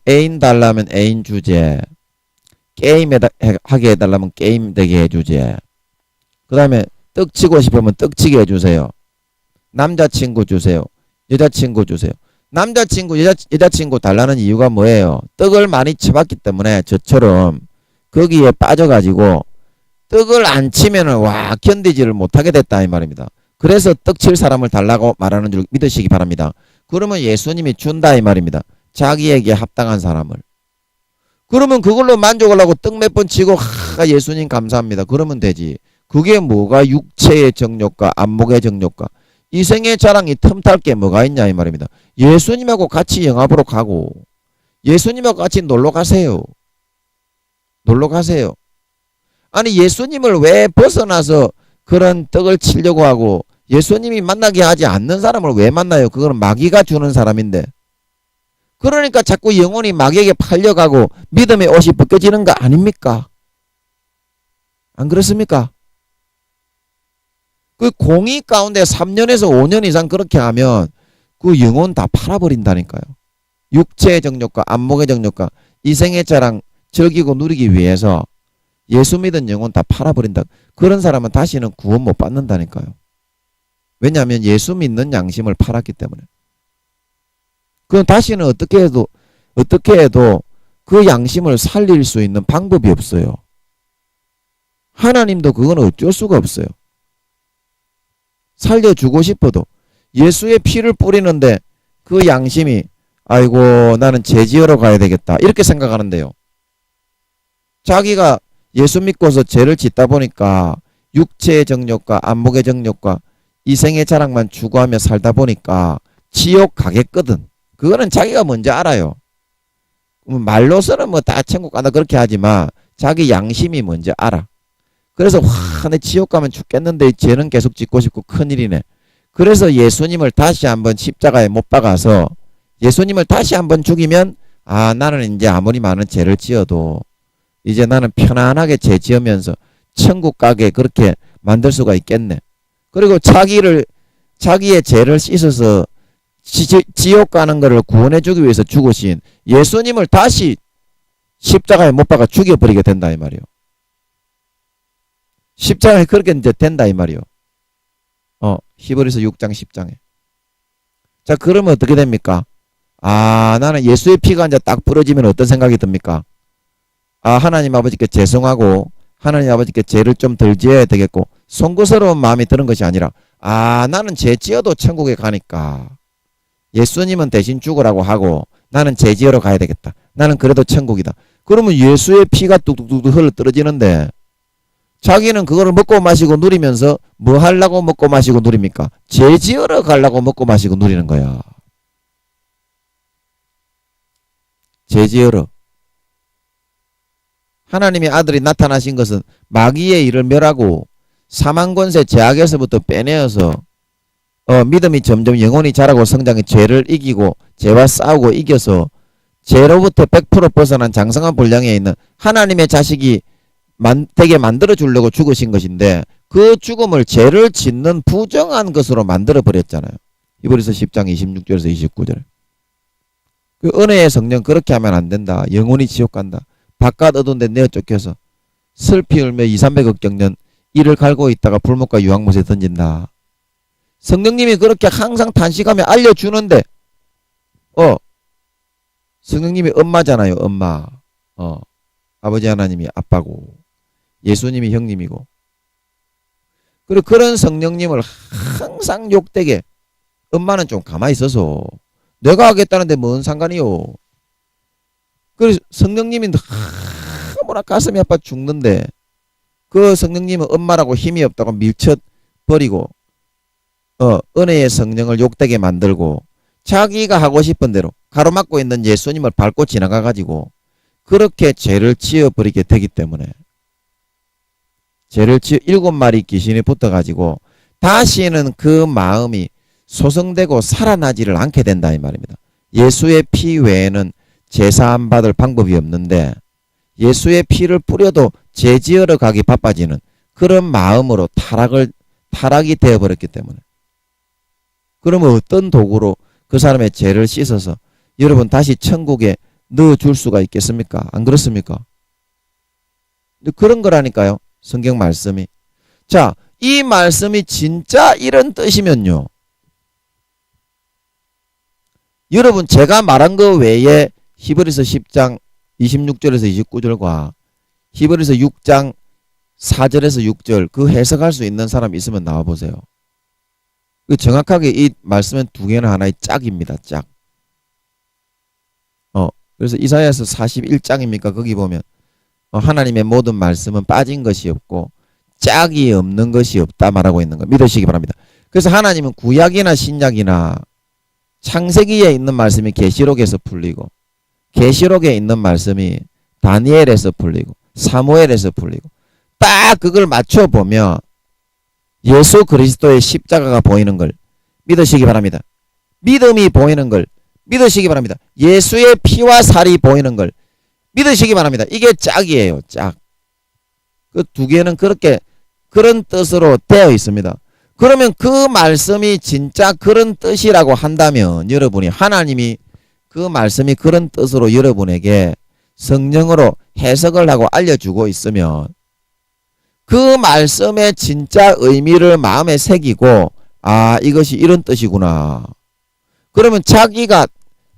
애인 달라면 애인 주제, 게임 하게 해달라면 게임 되게 해주제, 그 다음에 떡 치고 싶으면 떡 치게 해주세요. 남자친구 주세요. 여자친구 주세요. 남자친구 여자친구 달라는 이유가 뭐예요? 떡을 많이 쳐봤기 때문에 저처럼 거기에 빠져가지고 떡을 안 치면은 와 견디지를 못하게 됐다 이 말입니다. 그래서 떡 칠 사람을 달라고 말하는 줄 믿으시기 바랍니다. 그러면 예수님이 준다 이 말입니다. 자기에게 합당한 사람을. 그러면 그걸로 만족하려고 떡 몇 번 치고 예수님 감사합니다. 그러면 되지. 그게 뭐가 육체의 정욕과 안목의 정욕과 이생의 자랑이 틈탈 게 뭐가 있냐 이 말입니다. 예수님하고 같이 영화보러 가고 예수님하고 같이 놀러 가세요. 아니 예수님을 왜 벗어나서 그런 떡을 치려고 하고 예수님이 만나게 하지 않는 사람을 왜 만나요? 그거는 마귀가 주는 사람인데. 그러니까 자꾸 영혼이 마귀에게 팔려가고 믿음의 옷이 벗겨지는 거 아닙니까? 안 그렇습니까? 그 공의 가운데 3년에서 5년 이상 그렇게 하면 그 영혼 다 팔아버린다니까요. 육체의 정욕과 안목의 정욕과 이생의 자랑 즐기고 누리기 위해서 예수 믿은 영혼 다 팔아버린다. 그런 사람은 다시는 구원 못 받는다니까요. 왜냐하면 예수 믿는 양심을 팔았기 때문에. 그건 다시는 어떻게 해도 그 양심을 살릴 수 있는 방법이 없어요. 하나님도 그건 어쩔 수가 없어요. 살려주고 싶어도 예수의 피를 뿌리는데 그 양심이 아이고 나는 죄 지으러 가야 되겠다 이렇게 생각하는데요. 자기가 예수 믿고서 죄를 짓다 보니까 육체의 정욕과 안목의 정욕과 이생의 자랑만 추구하며 살다 보니까 지옥 가겠거든. 그거는 자기가 먼저 알아요. 말로서는 뭐 다 천국 간다 그렇게 하지만 자기 양심이 먼저 알아. 그래서 내 지옥 가면 죽겠는데 죄는 계속 짓고 싶고 큰일이네. 그래서 예수님을 다시 한번 십자가에 못 박아서 예수님을 다시 한번 죽이면 나는 이제 아무리 많은 죄를 지어도 이제 나는 편안하게 죄 지으면서 천국 가게 그렇게 만들 수가 있겠네. 그리고 자기의 죄를 씻어서 지옥 가는 것을 구원해 주기 위해서 죽으신 예수님을 다시 십자가에 못 박아 죽여버리게 된다 이 말이요. 십자가에 그렇게 이제 된다 이 말이요. 히브리서 6장 10장에. 자, 그러면 어떻게 됩니까? 나는 예수의 피가 이제 딱 부러지면 어떤 생각이 듭니까? 하나님 아버지께 죄송하고 하나님 아버지께 죄를 좀 덜 지어야 되겠고 송구스러운 마음이 드는 것이 아니라 나는 죄 지어도 천국에 가니까 예수님은 대신 죽으라고 하고 나는 죄 지으러 가야 되겠다. 나는 그래도 천국이다. 그러면 예수의 피가 뚝뚝뚝 흘러 떨어지는데 자기는 그거를 먹고 마시고 누리면서 뭐 하려고 먹고 마시고 누립니까? 죄 지으러 가려고 먹고 마시고 누리는 거야. 죄 지으러. 하나님의 아들이 나타나신 것은 마귀의 일을 멸하고 사망권세 죄악에서부터 빼내어서 믿음이 점점 영혼이 자라고 성장해 죄를 이기고 죄와 싸우고 이겨서 죄로부터 100% 벗어난 장성한 분량에 있는 하나님의 자식이 되게 만들어 주려고 죽으신 것인데 그 죽음을 죄를 짓는 부정한 것으로 만들어 버렸잖아요. 히브리서 10장 26절에서 29절. 그 은혜의 성령 그렇게 하면 안 된다. 영혼이 지옥 간다. 바깥 어두운 데 내어 쫓겨서 슬피 울며 200~300억 경년 이를 갈고 있다가 불못과 유황못에 던진다. 성령님이 그렇게 항상 단식하며 알려주는데 성령님이 엄마잖아요. 엄마. 아버지 하나님이 아빠고 예수님이 형님이고 그리고 그런 성령님을 항상 욕되게 엄마는 좀 가만히 있어서 내가 하겠다는데 뭔 상관이요. 그래서 성령님이 너무나 가슴이 아파 죽는데 그 성령님은 엄마라고 힘이 없다고 밀쳐버리고 은혜의 성령을 욕되게 만들고 자기가 하고 싶은 대로 가로막고 있는 예수님을 밟고 지나가가지고 그렇게 죄를 지어버리게 되기 때문에 죄를 지어 7마리 귀신이 붙어가지고 다시는 그 마음이 소성되고 살아나지를 않게 된다 이 말입니다. 예수의 피 외에는 제사함 받을 방법이 없는데 예수의 피를 뿌려도 죄 지으러 가기 바빠지는 그런 마음으로 타락이 되어버렸기 때문에 그러면 어떤 도구로 그 사람의 죄를 씻어서 여러분 다시 천국에 넣어줄 수가 있겠습니까? 안 그렇습니까? 그런 거라니까요. 성경 말씀이. 자, 이 말씀이 진짜 이런 뜻이면요. 여러분 제가 말한 거 외에 히브리서 10장 26절에서 29절과 히브리서 6장 4절에서 6절 그 해석할 수 있는 사람 있으면 나와보세요. 정확하게 이 말씀은 두 개는 하나의 짝입니다. 짝. 그래서 이사야서 41장입니까? 거기 보면 하나님의 모든 말씀은 빠진 것이 없고 짝이 없는 것이 없다 말하고 있는 거 믿으시기 바랍니다. 그래서 하나님은 구약이나 신약이나 창세기에 있는 말씀이 계시록에서 풀리고 계시록에 있는 말씀이 다니엘에서 풀리고 사무엘에서 풀리고 딱 그걸 맞춰보면 예수 그리스도의 십자가가 보이는 걸 믿으시기 바랍니다. 믿음이 보이는 걸 믿으시기 바랍니다. 예수의 피와 살이 보이는 걸 믿으시기 바랍니다. 이게 짝이에요. 짝. 그 두 개는 그런 뜻으로 되어 있습니다. 그러면 그 말씀이 진짜 그런 뜻이라고 한다면 여러분이 하나님이 그 말씀이 그런 뜻으로 여러분에게 성령으로 해석을 하고 알려주고 있으면 그 말씀의 진짜 의미를 마음에 새기고 이것이 이런 뜻이구나. 그러면 자기가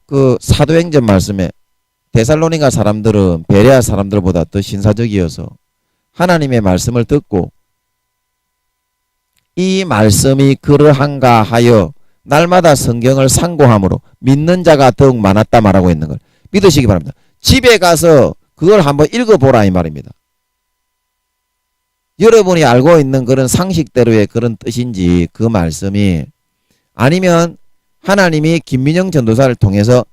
그 사도행전 말씀에 데살로니가 사람들은 베레아 사람들보다 더 신사적이어서 하나님의 말씀을 듣고 이 말씀이 그러한가 하여 날마다 성경을 상고함으로 믿는 자가 더욱 많았다 말하고 있는 걸 믿으시기 바랍니다. 집에 가서 그걸 한번 읽어보라 이 말입니다. 여러분이 알고 있는 그런 상식대로의 그런 뜻인지 그 말씀이 아니면 하나님이 김민영 전도사를 통해서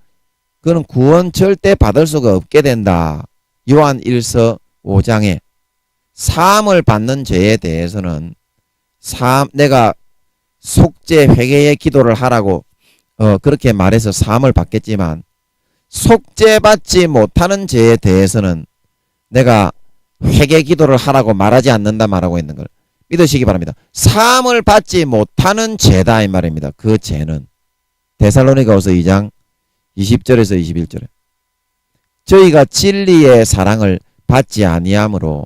그는 구원 절대 받을 수가 없게 된다. 요한 1서 5장에 사함을 받는 죄에 대해서는 내가 속죄 회개의 기도를 하라고 그렇게 말해서 사함을 받겠지만 속죄받지 못하는 죄에 대해서는 내가 회개 기도를 하라고 말하지 않는다 말하고 있는 걸 믿으시기 바랍니다. 사함을 받지 못하는 죄다 이 말입니다. 그 죄는 데살로니가후서 2장 20절에서 21절에 저희가 진리의 사랑을 받지 아니하므로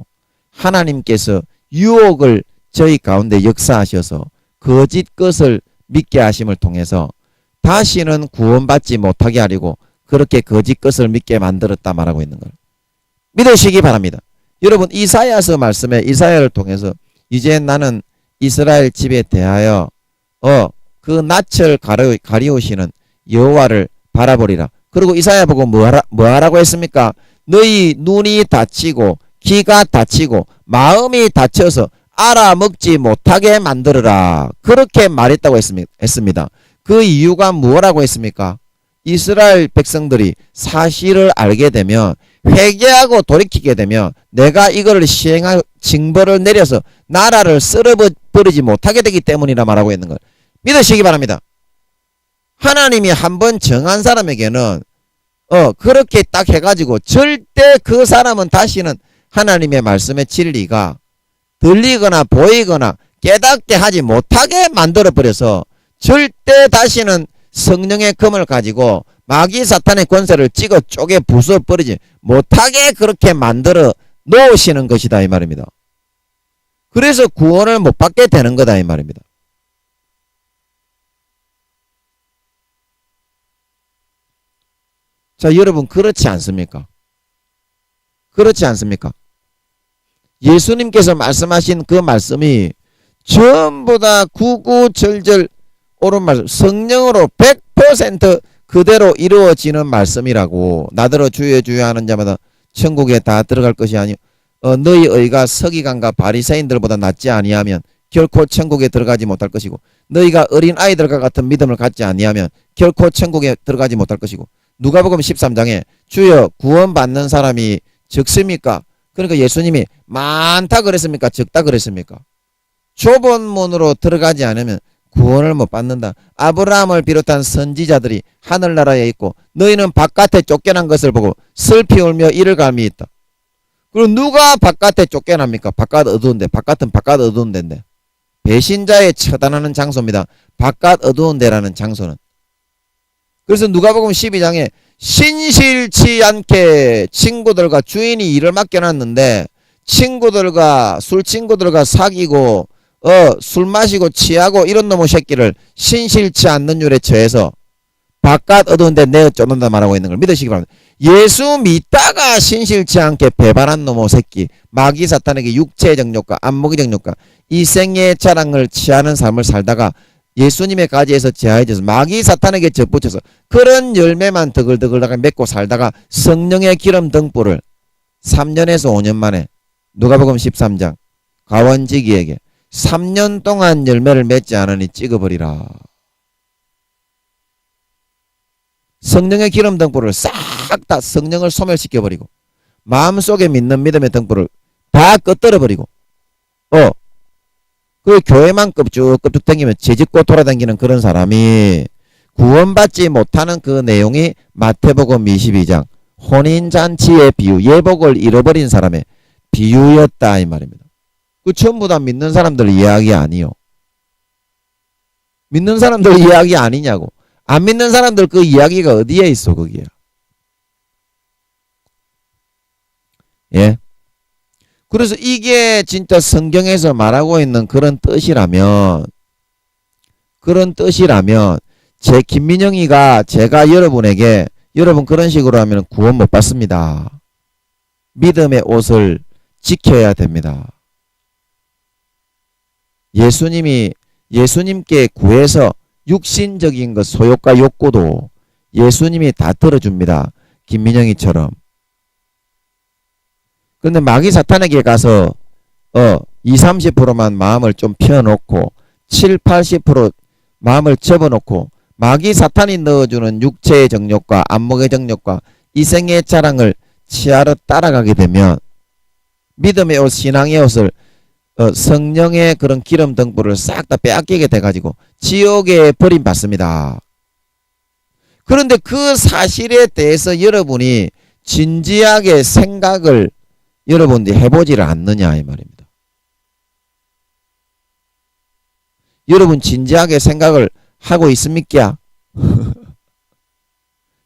하나님께서 유혹을 저희 가운데 역사하셔서 거짓 것을 믿게 하심을 통해서 다시는 구원받지 못하게 하려고 그렇게 거짓 것을 믿게 만들었다 말하고 있는 걸 믿으시기 바랍니다. 여러분 이사야서 말씀에 이사야를 통해서 이제 나는 이스라엘 집에 대하여 그 낯을 가리우시는 여호와를 바라보리라. 그리고 이사야 보고 뭐하라고 했습니까? 너희 눈이 닫히고 귀가 닫히고 마음이 닫혀서 알아먹지 못하게 만들어라. 그렇게 말했다고 했습니다. 그 이유가 뭐라고 했습니까? 이스라엘 백성들이 사실을 알게 되면 회개하고 돌이키게 되면 내가 이거를 시행할 징벌을 내려서 나라를 쓸어버리지 못하게 되기 때문이라 말하고 있는 걸 믿으시기 바랍니다. 하나님이 한번 정한 사람에게는 그렇게 딱 해가지고 절대 그 사람은 다시는 하나님의 말씀의 진리가 들리거나 보이거나 깨닫게 하지 못하게 만들어버려서 절대 다시는 성령의 검을 가지고 마귀 사탄의 권세를 찍어 쪼개 부숴버리지 못하게 그렇게 만들어 놓으시는 것이다 이 말입니다. 그래서 구원을 못 받게 되는 거다 이 말입니다. 자, 여러분 그렇지 않습니까? 그렇지 않습니까? 예수님께서 말씀하신 그 말씀이 전부 다 구구절절 옳은 말씀, 성령으로 100% 그대로 이루어지는 말씀이라고. 나더러 주여 주여 하는 자마다 천국에 다 들어갈 것이 아니요 너희 의가 서기관과 바리새인들보다 낫지 아니하면 결코 천국에 들어가지 못할 것이고 너희가 어린 아이들과 같은 믿음을 갖지 아니하면 결코 천국에 들어가지 못할 것이고 누가복음 13장에 주여 구원받는 사람이 적습니까? 그러니까 예수님이 많다 그랬습니까? 적다 그랬습니까? 좁은 문으로 들어가지 않으면 구원을 못 받는다. 아브라함을 비롯한 선지자들이 하늘나라에 있고 너희는 바깥에 쫓겨난 것을 보고 슬피 울며 이를 감이 있다. 그리고 누가 바깥에 쫓겨납니까? 바깥 어두운데. 바깥은 바깥 어두운 데인데. 배신자에 처단하는 장소입니다. 바깥 어두운 데라는 장소는. 그래서 누가복음 12장에 신실치 않게 친구들과 주인이 일을 맡겨놨는데 친구들과 술친구들과 사귀고 술 마시고 취하고 이런 놈의 새끼를 신실치 않는 율에 처해서 바깥 어두운 데 내어 쫓는다 말하고 있는 걸 믿으시기 바랍니다. 예수 믿다가 신실치 않게 배반한 놈의 새끼 마귀 사탄에게 육체의 정욕과 안목의 정욕과 이 생애의 자랑을 취하는 삶을 살다가 예수님의 가지에서 제하여져서 마귀 사탄에게 접붙여서 그런 열매만 더글더글 맺고 살다가 성령의 기름 등불을 3년에서 5년 만에 누가복음 13장 가원지기에게 3년 동안 열매를 맺지 않으니 찍어버리라. 성령의 기름 등불을 싹 다 성령을 소멸시켜버리고 마음속에 믿는 믿음의 등불을 다 끄떡어버리고 그 교회만 껍죽껍죽 당기면 재짓고 돌아다니는 그런 사람이 구원받지 못하는 그 내용이 마태복음 22장 혼인잔치의 비유, 예복을 잃어버린 사람의 비유였다 이 말입니다. 그 전부 다 믿는 사람들 이야기 아니요. 믿는 사람들 이야기 아니냐고. 안 믿는 사람들 그 이야기가 어디에 있어 거기에. 예. 그래서 이게 진짜 성경에서 말하고 있는 그런 뜻이라면 제 김민영이가 제가 여러분에게 여러분 그런 식으로 하면 구원 못 받습니다. 믿음의 옷을 지켜야 됩니다. 예수님께 구해서 육신적인 것 소욕과 욕구도 예수님이 다 들어줍니다. 김민영이처럼. 근데 마귀 사탄에게 가서 20-30%만 마음을 좀 펴놓고 7-80% 마음을 접어놓고 마귀 사탄이 넣어주는 육체의 정욕과 안목의 정욕과 이생의 자랑을 치하러 따라가게 되면 믿음의 옷, 신앙의 옷을 성령의 그런 기름 등불을 싹 다 빼앗기게 돼가지고 지옥에 버림받습니다. 그런데 그 사실에 대해서 여러분이 진지하게 생각을 여러분들이 해보지를 않느냐 이 말입니다. 여러분 진지하게 생각을 하고 있습니까?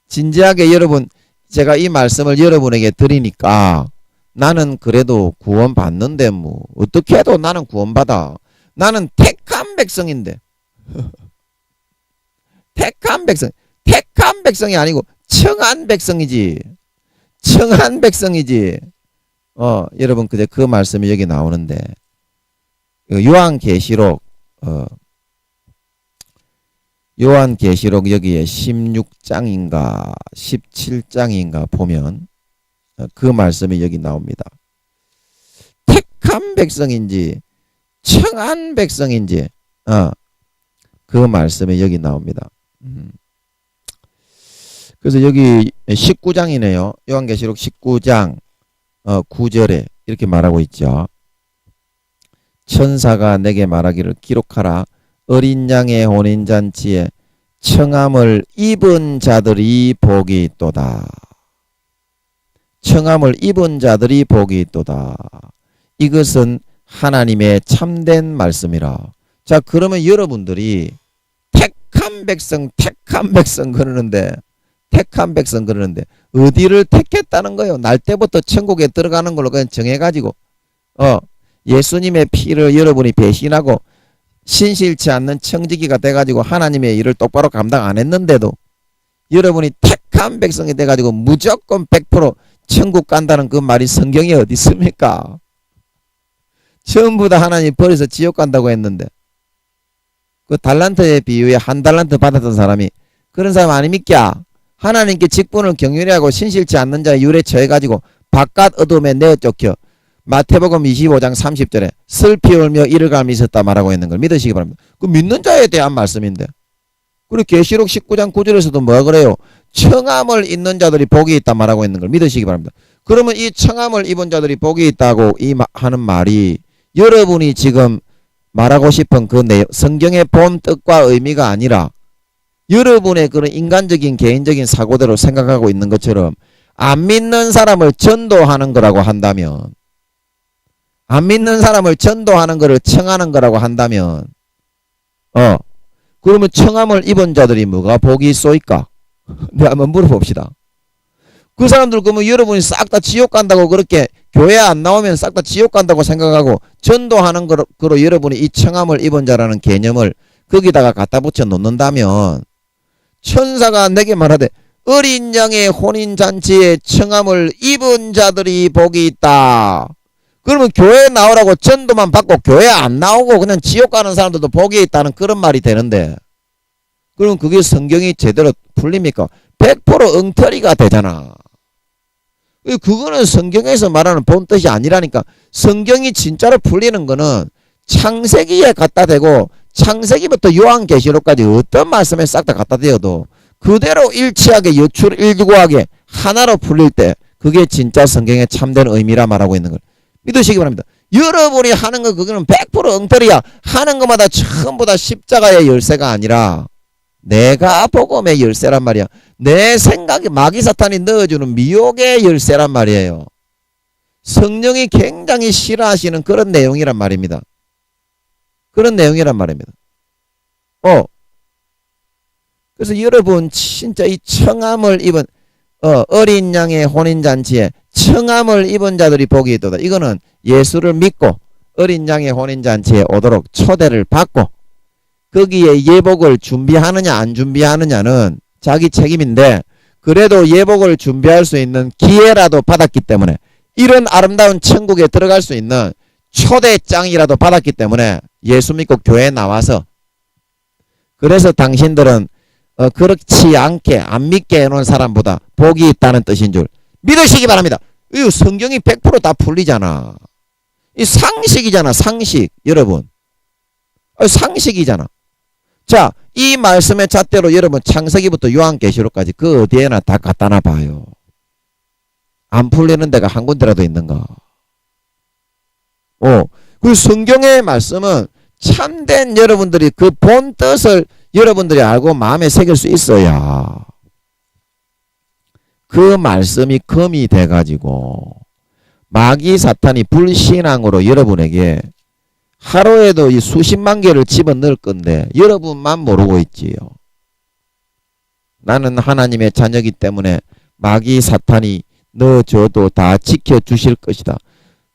진지하게 여러분, 제가 이 말씀을 여러분에게 드리니까 나는 그래도 구원 받는데 뭐 어떻게 해도 나는 구원받아. 나는 택한 백성인데. 택한 백성. 택한 백성이 아니고 청한 백성이지. 청한 백성이지. 여러분 그제 그 말씀이 여기 나오는데 요한계시록 요한계시록 여기에 16장인가 17장인가 보면 그 말씀이 여기 나옵니다. 택한 백성인지 청한 백성인지 그 말씀이 여기 나옵니다. 그래서 여기 19장이네요. 요한계시록 19장 9절에 이렇게 말하고 있죠. 천사가 내게 말하기를 기록하라. 어린 양의 혼인잔치에 청함을 입은 자들이 복이 있도다. 청함을 입은 자들이 복이 있도다. 이것은 하나님의 참된 말씀이라. 자, 그러면 여러분들이 택한 백성 그러는데 어디를 택했다는 거예요? 날 때부터 천국에 들어가는 걸로 그냥 정해가지고 예수님의 피를 여러분이 배신하고 신실치 않는 청지기가 돼가지고 하나님의 일을 똑바로 감당 안 했는데도 여러분이 택한 백성이 돼가지고 무조건 100% 천국 간다는 그 말이 성경에 어디 있습니까? 전부 다 하나님 버려서 지옥 간다고 했는데 그 달란트의 비유에 한 달란트 받았던 사람이 그런 사람 아닙니까? 하나님께 직분을 경륜히 하고 신실치 않는 자의 율에 처해가지고 바깥 어둠에 내어 쫓겨 마태복음 25장 30절에 슬피 울며 이를 감이 있었다 말하고 있는 걸 믿으시기 바랍니다. 그 믿는 자에 대한 말씀인데. 그리고 계시록 19장 9절에서도 뭐라 그래요? 청함을 입는 자들이 복이 있다 말하고 있는 걸 믿으시기 바랍니다. 그러면 이 청함을 입은 자들이 복이 있다고 하는 말이 여러분이 지금 말하고 싶은 그 내용, 성경의 본 뜻과 의미가 아니라 여러분의 그런 인간적인 개인적인 사고대로 생각하고 있는 것처럼 안 믿는 사람을 전도하는 거라고 한다면 안 믿는 사람을 전도하는 거를 청하는 거라고 한다면 그러면 청함을 입은 자들이 뭐가 복이 있소이까? 네, 한번 물어봅시다. 그 사람들 그러면 여러분이 싹 다 지옥 간다고 그렇게 교회 안 나오면 싹 다 지옥 간다고 생각하고 전도하는 거로 여러분이 이 청함을 입은 자라는 개념을 거기다가 갖다 붙여 놓는다면 천사가 내게 말하되 어린 양의 혼인잔치에 청함을 입은 자들이 복이 있다. 그러면 교회 나오라고 전도만 받고 교회 안 나오고 그냥 지옥 가는 사람들도 복이 있다는 그런 말이 되는데 그럼 그게 성경이 제대로 풀립니까? 100% 엉터리가 되잖아. 그거는 성경에서 말하는 본 뜻이 아니라니까. 성경이 진짜로 풀리는 거는 창세기에 갖다 대고 창세기부터 요한계시록까지 어떤 말씀에 싹 다 갖다 대어도 그대로 일치하게 일구하게 하나로 풀릴 때 그게 진짜 성경의 참된 의미라 말하고 있는 걸 믿으시기 바랍니다. 여러분이 하는 거 그거는 100% 엉터리야. 하는 것마다 전부 다 십자가의 열쇠가 아니라 내가 복음의 열쇠란 말이야. 내 생각에 마귀사탄이 넣어주는 미혹의 열쇠란 말이에요. 성령이 굉장히 싫어하시는 그런 내용이란 말입니다. 그런 내용이란 말입니다. 그래서 여러분 진짜 이 청함을 입은 어린 양의 혼인잔치에 청함을 입은 자들이 복이 있도다. 이거는 예수를 믿고 어린 양의 혼인잔치에 오도록 초대를 받고 거기에 예복을 준비하느냐 안 준비하느냐는 자기 책임인데 그래도 예복을 준비할 수 있는 기회라도 받았기 때문에 이런 아름다운 천국에 들어갈 수 있는 초대장이라도 받았기 때문에 예수 믿고 교회에 나와서 그래서 당신들은 그렇지 않게 안 믿게 해놓은 사람보다 복이 있다는 뜻인 줄 믿으시기 바랍니다. 이 성경이 100% 다 풀리잖아. 이 상식이잖아. 상식. 여러분 상식이잖아. 자, 이 말씀의 잣대로 여러분 창세기부터 요한계시록까지 그 어디에나 다 갖다 놔봐요. 안 풀리는 데가 한 군데라도 있는가? 그 성경의 말씀은 참된 여러분들이 그 본 뜻을 여러분들이 알고 마음에 새길 수 있어야 그 말씀이 금이 돼가지고 마귀 사탄이 불신앙으로 여러분에게 하루에도 이 수십만 개를 집어넣을 건데 여러분만 모르고 있지요. 나는 하나님의 자녀이기 때문에 마귀 사탄이 넣어줘도 다 지켜주실 것이다.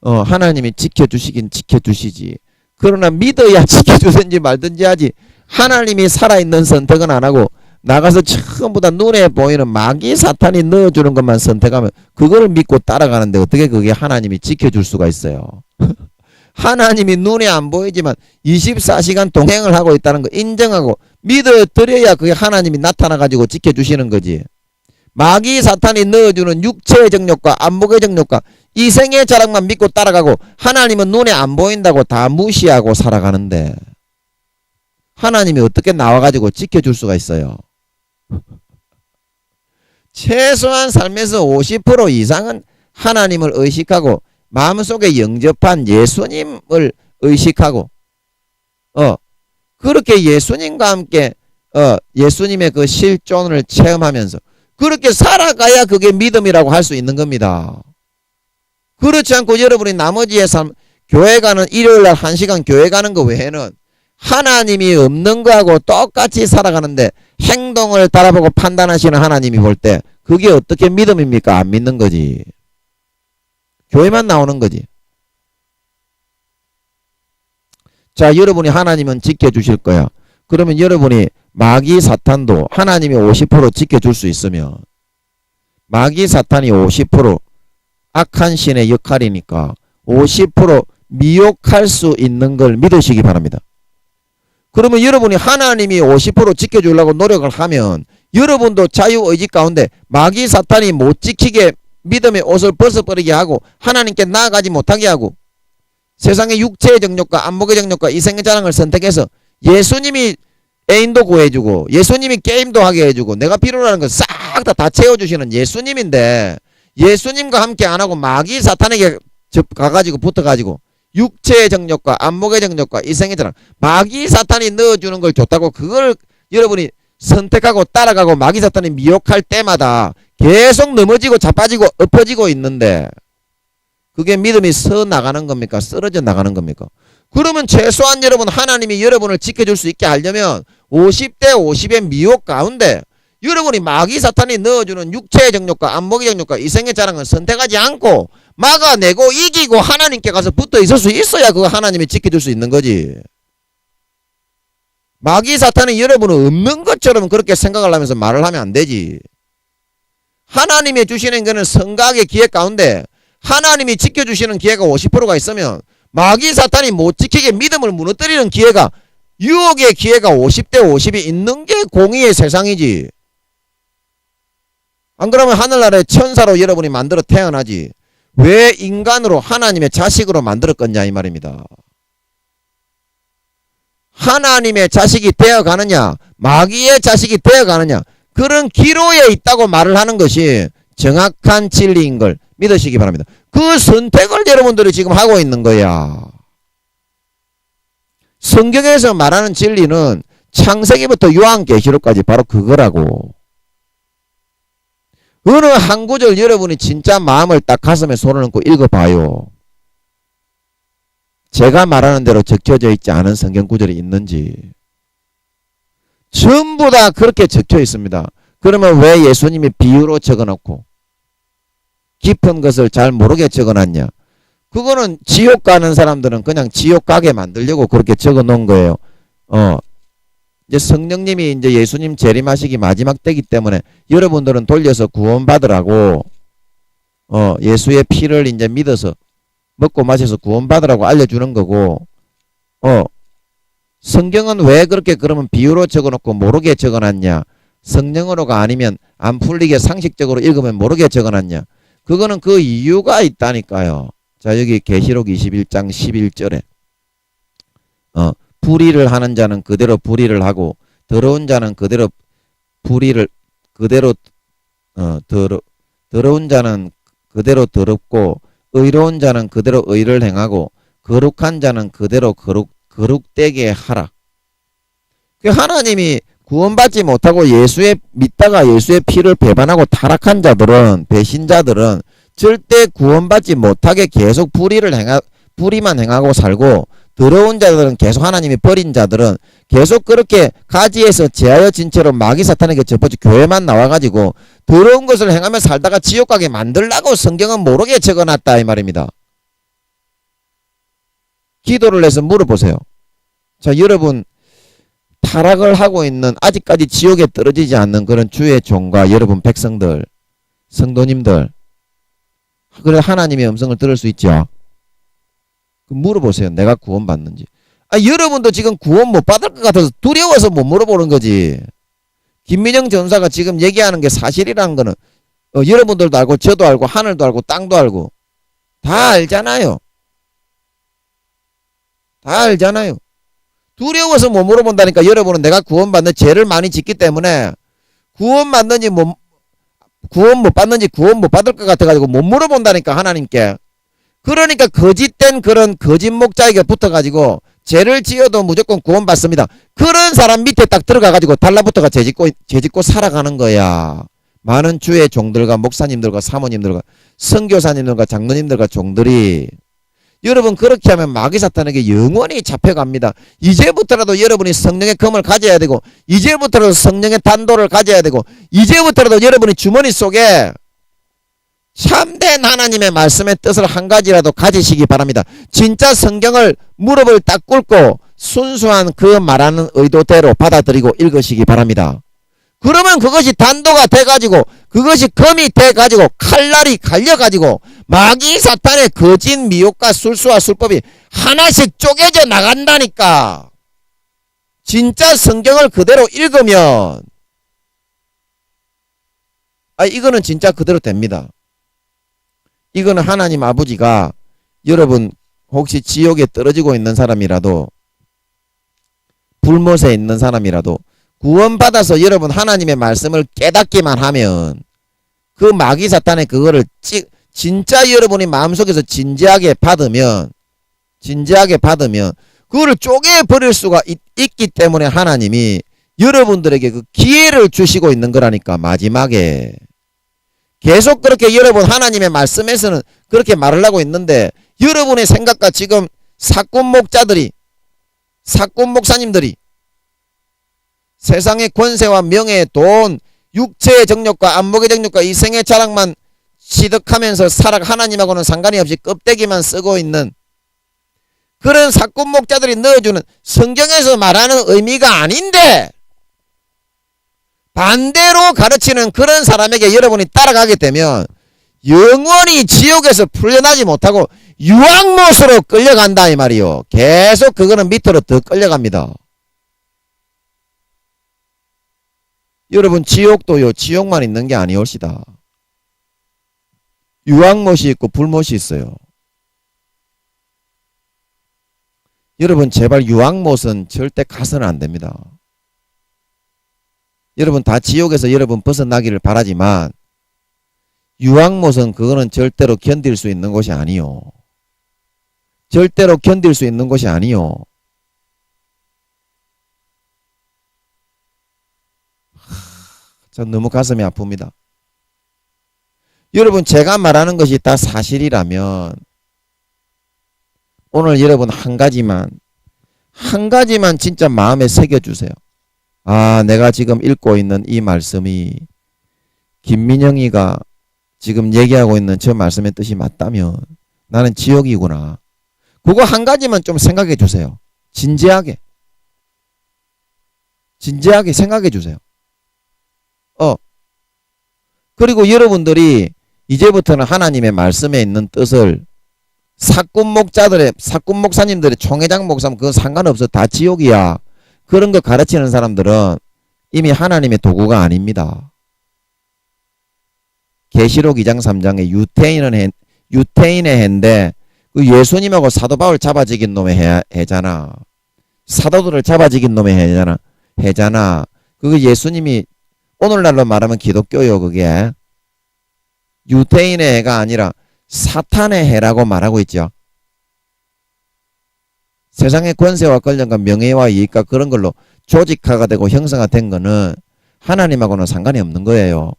하나님이 지켜주시긴 지켜주시지. 그러나 믿어야 지켜주든지 말든지 하지. 하나님이 살아있는 선택은 안 하고 나가서 전부 다 눈에 보이는 마귀 사탄이 넣어주는 것만 선택하면 그걸 믿고 따라가는데 어떻게 그게 하나님이 지켜줄 수가 있어요. 하나님이 눈에 안 보이지만 24시간 동행을 하고 있다는 거 인정하고 믿어드려야 그게 하나님이 나타나가지고 지켜주시는 거지. 마귀 사탄이 넣어주는 육체의 정욕과 안목의 정욕과 이생의 자랑만 믿고 따라가고 하나님은 눈에 안 보인다고 다 무시하고 살아가는데 하나님이 어떻게 나와가지고 지켜줄 수가 있어요. 최소한 삶에서 50% 이상은 하나님을 의식하고 마음속에 영접한 예수님을 의식하고 그렇게 예수님과 함께 예수님의 그 실존을 체험하면서 그렇게 살아가야 그게 믿음이라고 할 수 있는 겁니다. 그렇지 않고 여러분이 나머지의 삶 교회 가는 일요일날 1시간 교회 가는 거 외에는 하나님이 없는 거하고 똑같이 살아가는데 행동을 달아보고 판단하시는 하나님이 볼 때 그게 어떻게 믿음입니까? 안 믿는 거지. 교회만 나오는 거지. 자, 여러분이 하나님은 지켜주실 거야. 그러면 여러분이 마귀 사탄도 하나님이 50% 지켜줄 수 있으면 마귀 사탄이 50% 악한 신의 역할이니까 50% 미혹할 수 있는 걸 믿으시기 바랍니다. 그러면 여러분이 하나님이 50% 지켜주려고 노력을 하면 여러분도 자유의지 가운데 마귀 사탄이 못 지키게 믿음의 옷을 벗어버리게 하고 하나님께 나아가지 못하게 하고 세상의 육체의 정욕과 안목의 정욕과 이생의 자랑을 선택해서 예수님이 애인도 구해주고 예수님이 게임도 하게 해주고 내가 필요로 하는 거 싹 다 채워주시는 예수님인데 예수님과 함께 안 하고 마귀 사탄에게 가가지고 붙어가지고 육체의 정욕과 안목의 정욕과 이생의 자랑 마귀 사탄이 넣어주는 걸 줬다고 그걸 여러분이 선택하고 따라가고 마귀 사탄이 미혹할 때마다 계속 넘어지고 자빠지고 엎어지고 있는데 그게 믿음이 서 나가는 겁니까? 쓰러져 나가는 겁니까? 그러면 최소한 여러분 하나님이 여러분을 지켜줄 수 있게 하려면 50대 50의 미혹 가운데 여러분이 마귀 사탄이 넣어주는 육체의 정욕과 안목의 정욕과 이생의 자랑을 선택하지 않고 막아내고 이기고 하나님께 가서 붙어 있을 수 있어야 그거 하나님이 지켜줄 수 있는 거지. 마귀 사탄이 여러분은 없는 것처럼 그렇게 생각을 하면서 말을 하면 안 되지. 하나님이 주시는 거는 선각의 기회 가운데 하나님이 지켜주시는 기회가 50%가 있으면 마귀 사탄이 못 지키게 믿음을 무너뜨리는 기회가 유혹의 기회가 50대 50이 있는 게 공의의 세상이지. 안 그러면 하늘나라의 천사로 여러분이 만들어 태어나지. 왜 인간으로 하나님의 자식으로 만들었겠냐 이 말입니다. 하나님의 자식이 되어가느냐 마귀의 자식이 되어가느냐 그런 기로에 있다고 말을 하는 것이 정확한 진리인 걸 믿으시기 바랍니다. 그 선택을 여러분들이 지금 하고 있는 거야. 성경에서 말하는 진리는 창세기부터 요한계시록까지 바로 그거라고. 어느 한 구절 여러분이 진짜 마음을 딱 가슴에 손을 얹고 읽어봐요. 제가 말하는 대로 적혀져 있지 않은 성경 구절이 있는지. 전부 다 그렇게 적혀 있습니다. 그러면 왜 예수님이 비유로 적어놓고 깊은 것을 잘 모르게 적어놨냐? 그거는 지옥 가는 사람들은 그냥 지옥 가게 만들려고 그렇게 적어놓은 거예요. 이제 성령님이 이제 예수님 재림하시기 마지막 때기 때문에 여러분들은 돌려서 구원받으라고 예수의 피를 이제 믿어서 먹고 마셔서 구원받으라고 알려주는 거고 성경은 왜 그렇게 그러면 비유로 적어놓고 모르게 적어놨냐? 성령으로가 아니면 안 풀리게 상식적으로 읽으면 모르게 적어놨냐? 그거는 그 이유가 있다니까요. 자, 여기 계시록 21장 11절에 불의를 하는 자는 그대로 불의를 하고 더러운 자는 그대로 불의를 그대로 더러운 자는 그대로 더럽고 의로운 자는 그대로 의를 행하고 거룩한 자는 그대로 거룩되게 하라. 하나님이 구원받지 못하고 믿다가 예수의 피를 배반하고 타락한 자들은 배신자들은 절대 구원받지 못하게 계속 불의만 행하고 살고, 더러운 자들은 계속 하나님이 버린 자들은 계속 그렇게 가지에서 제하여 진 채로 마귀 사탄에게 접어져 교회만 나와가지고 더러운 것을 행하며 살다가 지옥 가게 만들라고 성경은 모르게 적어놨다 이 말입니다. 기도를 해서 물어보세요. 자, 여러분 타락을 하고 있는 아직까지 지옥에 떨어지지 않는 그런 주의 종과 여러분 백성들, 성도님들, 그래 하나님의 음성을 들을 수 있죠. 물어보세요. 내가 구원받는지. 여러분도 지금 구원 못 받을 것 같아서 두려워서 못 물어보는 거지. 김민영 전사가 지금 얘기하는 게 사실이라는 거는 여러분들도 알고 저도 알고 하늘도 알고 땅도 알고 다 알잖아요. 다 알잖아요. 두려워서 못 물어본다니까. 여러분은 내가 구원받는 죄를 많이 짓기 때문에 구원 받는지 구원 못 받는지 구원 못 받을 것 같아가지고 못 물어본다니까 하나님께. 그러니까 거짓된 그런 거짓 목자에게 붙어가지고 죄를 지어도 무조건 구원받습니다. 그런 사람 밑에 딱 들어가가지고 달라붙어가 죄짓고 살아가는 거야. 많은 주의 종들과 목사님들과 사모님들과 선교사님들과 장로님들과 종들이 여러분 그렇게 하면 마귀 사탄에게 영원히 잡혀갑니다. 이제부터라도 여러분이 성령의 검을 가져야 되고 이제부터라도 성령의 단도를 가져야 되고 이제부터라도 여러분이 주머니 속에 참된 하나님의 말씀의 뜻을 한 가지라도 가지시기 바랍니다. 진짜 성경을 무릎을 딱 꿇고 순수한 그 말하는 의도대로 받아들이고 읽으시기 바랍니다. 그러면 그것이 단도가 돼가지고 그것이 검이 돼가지고 칼날이 갈려가지고 마귀 사탄의 거짓 미혹과 술수와 술법이 하나씩 쪼개져 나간다니까. 진짜 성경을 그대로 읽으면 이거는 진짜 그대로 됩니다. 이거는 하나님 아버지가 여러분 혹시 지옥에 떨어지고 있는 사람이라도 불못에 있는 사람이라도 구원받아서 여러분 하나님의 말씀을 깨닫기만 하면 그 마귀 사탄의 그거를 진짜 여러분이 마음속에서 진지하게 받으면 그거를 쪼개버릴 수가 있기 때문에 하나님이 여러분들에게 그 기회를 주시고 있는 거라니까. 마지막에 계속 그렇게 여러분 하나님의 말씀에서는 그렇게 말을 하고 있는데 여러분의 생각과 지금 사꾼 목사님들이 세상의 권세와 명예, 돈, 육체의 정욕과 안목의 정욕과 이생의 자랑만 취득하면서 하나님하고는 상관이 없이 껍데기만 쓰고 있는 그런 사꾼 목자들이 넣어주는 성경에서 말하는 의미가 아닌데 반대로 가르치는 그런 사람에게 여러분이 따라가게 되면 영원히 지옥에서 풀려나지 못하고 유황못으로 끌려간다 이 말이요. 계속 그거는 밑으로 더 끌려갑니다. 여러분 지옥도요. 지옥만 있는 게 아니올시다. 유황못이 있고 불못이 있어요. 여러분 제발 유황못은 절대 가서는 안 됩니다. 여러분 다 지옥에서 여러분 벗어나기를 바라지만 유황못은 그거는 절대로 견딜 수 있는 것이 아니요. 절대로 견딜 수 있는 것이 아니요. 전 너무 가슴이 아픕니다. 여러분 제가 말하는 것이 다 사실이라면 오늘 여러분 한 가지만 진짜 마음에 새겨주세요. 내가 지금 읽고 있는 이 말씀이 김민영이가 지금 얘기하고 있는 저 말씀의 뜻이 맞다면 나는 지옥이구나. 그거 한 가지만 좀 생각해 주세요. 진지하게 생각해 주세요. 그리고 여러분들이 이제부터는 하나님의 말씀에 있는 뜻을 사꾼 목사님들의 총회장 목사님 그건 상관없어. 다 지옥이야. 그런 거 가르치는 사람들은 이미 하나님의 도구가 아닙니다. 계시록 2장 3장에 유태인의 해인데 그 예수님하고 사도 바울 잡아지긴 놈의 해잖아. 사도들을 잡아지긴 놈의 해잖아. 그거 예수님이 오늘날로 말하면 기독교요. 그게 유태인의 해가 아니라 사탄의 해라고 말하고 있죠. 세상의 권세와 권력과 명예와 이익과 그런 걸로 조직화가 되고 형성화된 거는 하나님하고는 상관이 없는 거예요.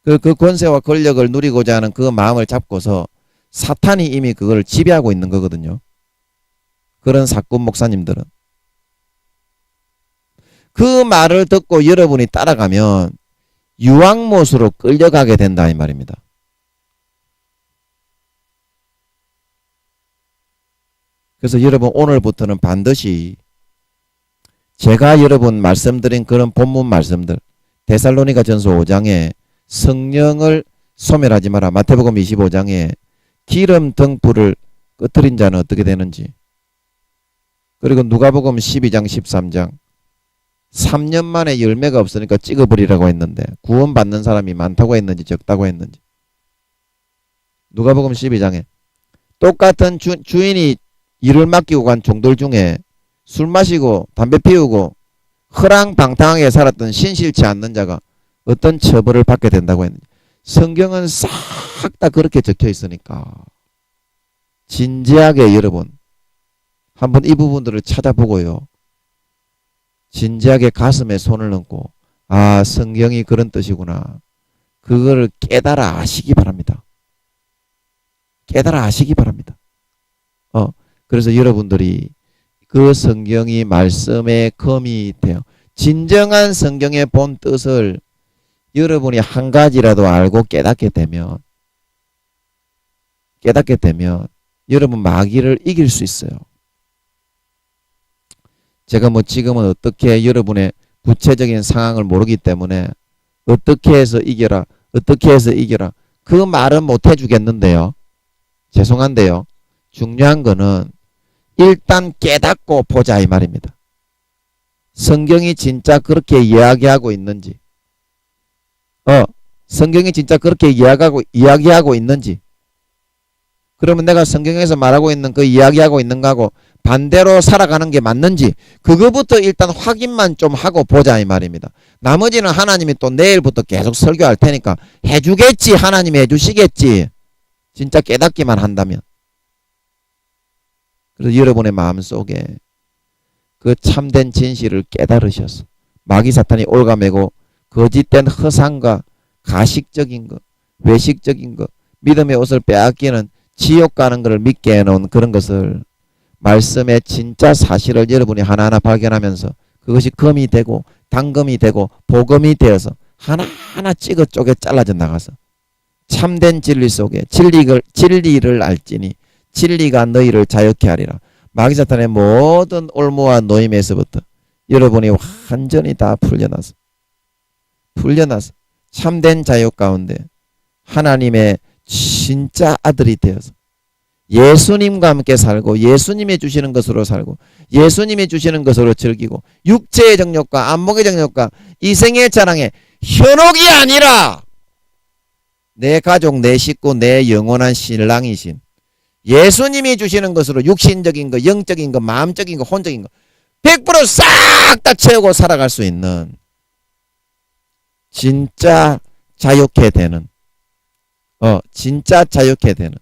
그 권세와 권력을 누리고자 하는 그 마음을 잡고서 사탄이 이미 그걸 지배하고 있는 거거든요. 그런 사꾼 목사님들은. 그 말을 듣고 여러분이 따라가면 유황못으로 끌려가게 된다 이 말입니다. 그래서 여러분 오늘부터는 반드시 제가 여러분 말씀드린 그런 본문 말씀들 데살로니가 전서 5장에 성령을 소멸하지 마라. 마태복음 25장에 기름 등불을 끄트린 자는 어떻게 되는지, 그리고 누가복음 12장 13장 3년 만에 열매가 없으니까 찍어버리라고 했는데 구원받는 사람이 많다고 했는지 적다고 했는지, 누가복음 12장에 똑같은 주인이 일을 맡기고 간 종들 중에 술 마시고 담배 피우고 허랑방탕하게 살았던 신실치 않는 자가 어떤 처벌을 받게 된다고 했는지, 성경은 싹 다 그렇게 적혀 있으니까 진지하게 여러분 한번 이 부분들을 찾아보고요, 진지하게 가슴에 손을 얹고 아 성경이 그런 뜻이구나, 그거를 깨달아 아시기 바랍니다. 깨달아 아시기 바랍니다. 그래서 여러분들이 그 성경이 말씀의 검이 되어 진정한 성경의 본 뜻을 여러분이 한 가지라도 알고 깨닫게 되면 여러분 마귀를 이길 수 있어요. 제가 뭐 지금은 어떻게 여러분의 구체적인 상황을 모르기 때문에 어떻게 해서 이겨라 그 말은 못 해주겠는데요. 죄송한데요. 중요한 거는 일단 깨닫고 보자 이 말입니다. 성경이 진짜 그렇게 이야기하고 있는지, 성경이 진짜 그렇게 이야기하고 있는지, 그러면 내가 성경에서 말하고 있는 그 이야기하고 있는 거하고 반대로 살아가는 게 맞는지 그거부터 일단 확인만 좀 하고 보자 이 말입니다. 나머지는 하나님이 또 내일부터 계속 설교할 테니까 해주겠지. 하나님이 해주시겠지. 진짜 깨닫기만 한다면. 그래서 여러분의 마음속에 그 참된 진실을 깨달으셔서 마귀 사탄이 올가매고 거짓된 허상과 가식적인 것, 외식적인 것, 믿음의 옷을 빼앗기는 지옥 가는 것을 믿게 해놓은 그런 것을 말씀의 진짜 사실을 여러분이 하나하나 발견하면서 그것이 검이 되고 단검이 되고 복음이 되어서 하나하나 찍어 쪼개 잘라져 나가서 참된 진리 속에 진리를 알지니 진리가 너희를 자유케 하리라. 마귀 사탄의 모든 올무와 노임에서부터 여러분이 완전히 다 풀려나서 참된 자유 가운데 하나님의 진짜 아들이 되어서 예수님과 함께 살고 예수님이 주시는 것으로 살고 예수님이 주시는 것으로 즐기고 육체의 정욕과 안목의 정욕과 이생의 자랑에 현혹이 아니라 내 가족, 내 식구, 내 영원한 신랑이신 예수님이 주시는 것으로 육신적인 것, 영적인 것, 마음적인 것, 혼적인 것 100% 싹 다 채우고 살아갈 수 있는 진짜 자유케 되는 진짜 자유케 되는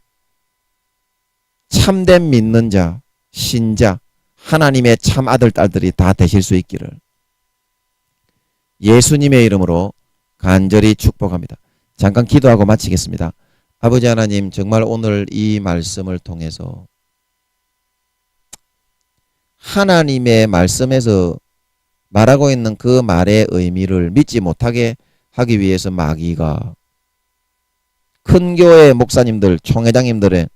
참된 믿는 자, 신자, 하나님의 참 아들, 딸들이 다 되실 수 있기를 예수님의 이름으로 간절히 축복합니다. 잠깐 기도하고 마치겠습니다. 아버지 하나님, 정말 오늘 이 말씀을 통해서 하나님의 말씀에서 말하고 있는 그 말의 의미를 믿지 못하게 하기 위해서 마귀가 큰 교회 목사님들, 총회장님들의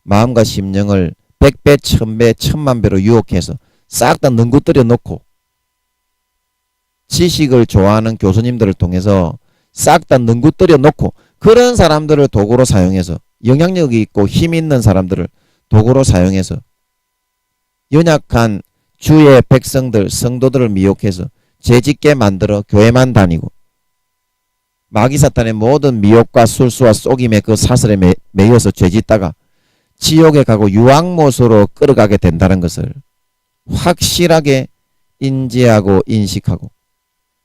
마음과 심령을 100배, 1000배, 1000만배로 유혹해서 싹 다 능구뜨려 놓고 지식을 좋아하는 교수님들을 통해서 싹 다 능구뜨려 놓고 그런 사람들을 도구로 사용해서 영향력이 있고 힘 있는 사람들을 도구로 사용해서 연약한 주의 백성들, 성도들을 미혹해서 죄짓게 만들어 교회만 다니고 마귀 사탄의 모든 미혹과 술수와 속임의 그 사슬에 매여서 죄짓다가 지옥에 가고 유황못으로 끌어가게 된다는 것을 확실하게 인지하고 인식하고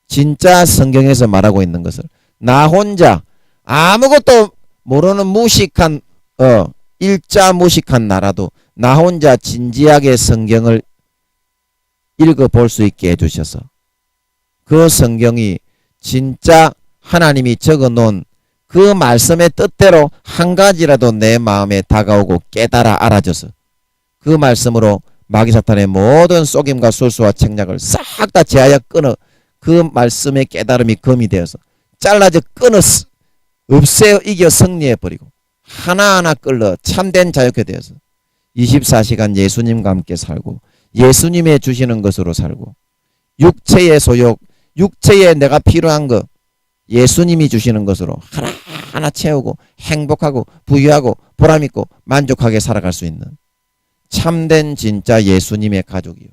진짜 성경에서 말하고 있는 것을 나 혼자 아무것도 모르는 무식한 일자 무식한 나라도 나 혼자 진지하게 성경을 읽어볼 수 있게 해주셔서 그 성경이 진짜 하나님이 적어놓은 그 말씀의 뜻대로 한 가지라도 내 마음에 다가오고 깨달아 알아져서 그 말씀으로 마귀사탄의 모든 속임과 술수와 책략을 싹 다 제하여 끊어 그 말씀의 깨달음이 검이 되어서 잘라져 끊어 없애어 이겨 승리해버리고 하나하나 끌러 참된 자유케 되어서 24시간 예수님과 함께 살고 예수님의 주시는 것으로 살고 육체의 소욕, 육체에 내가 필요한 것 예수님이 주시는 것으로 하나하나 채우고 행복하고 부유하고 보람있고 만족하게 살아갈 수 있는 참된 진짜 예수님의 가족이요.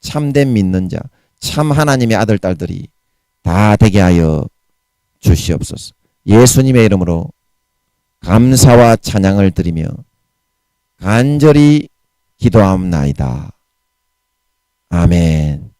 참된 믿는 자, 참 하나님의 아들, 딸들이 다 되게 하여 주시옵소서. 예수님의 이름으로 감사와 찬양을 드리며 간절히 기도하옵나이다. 아멘.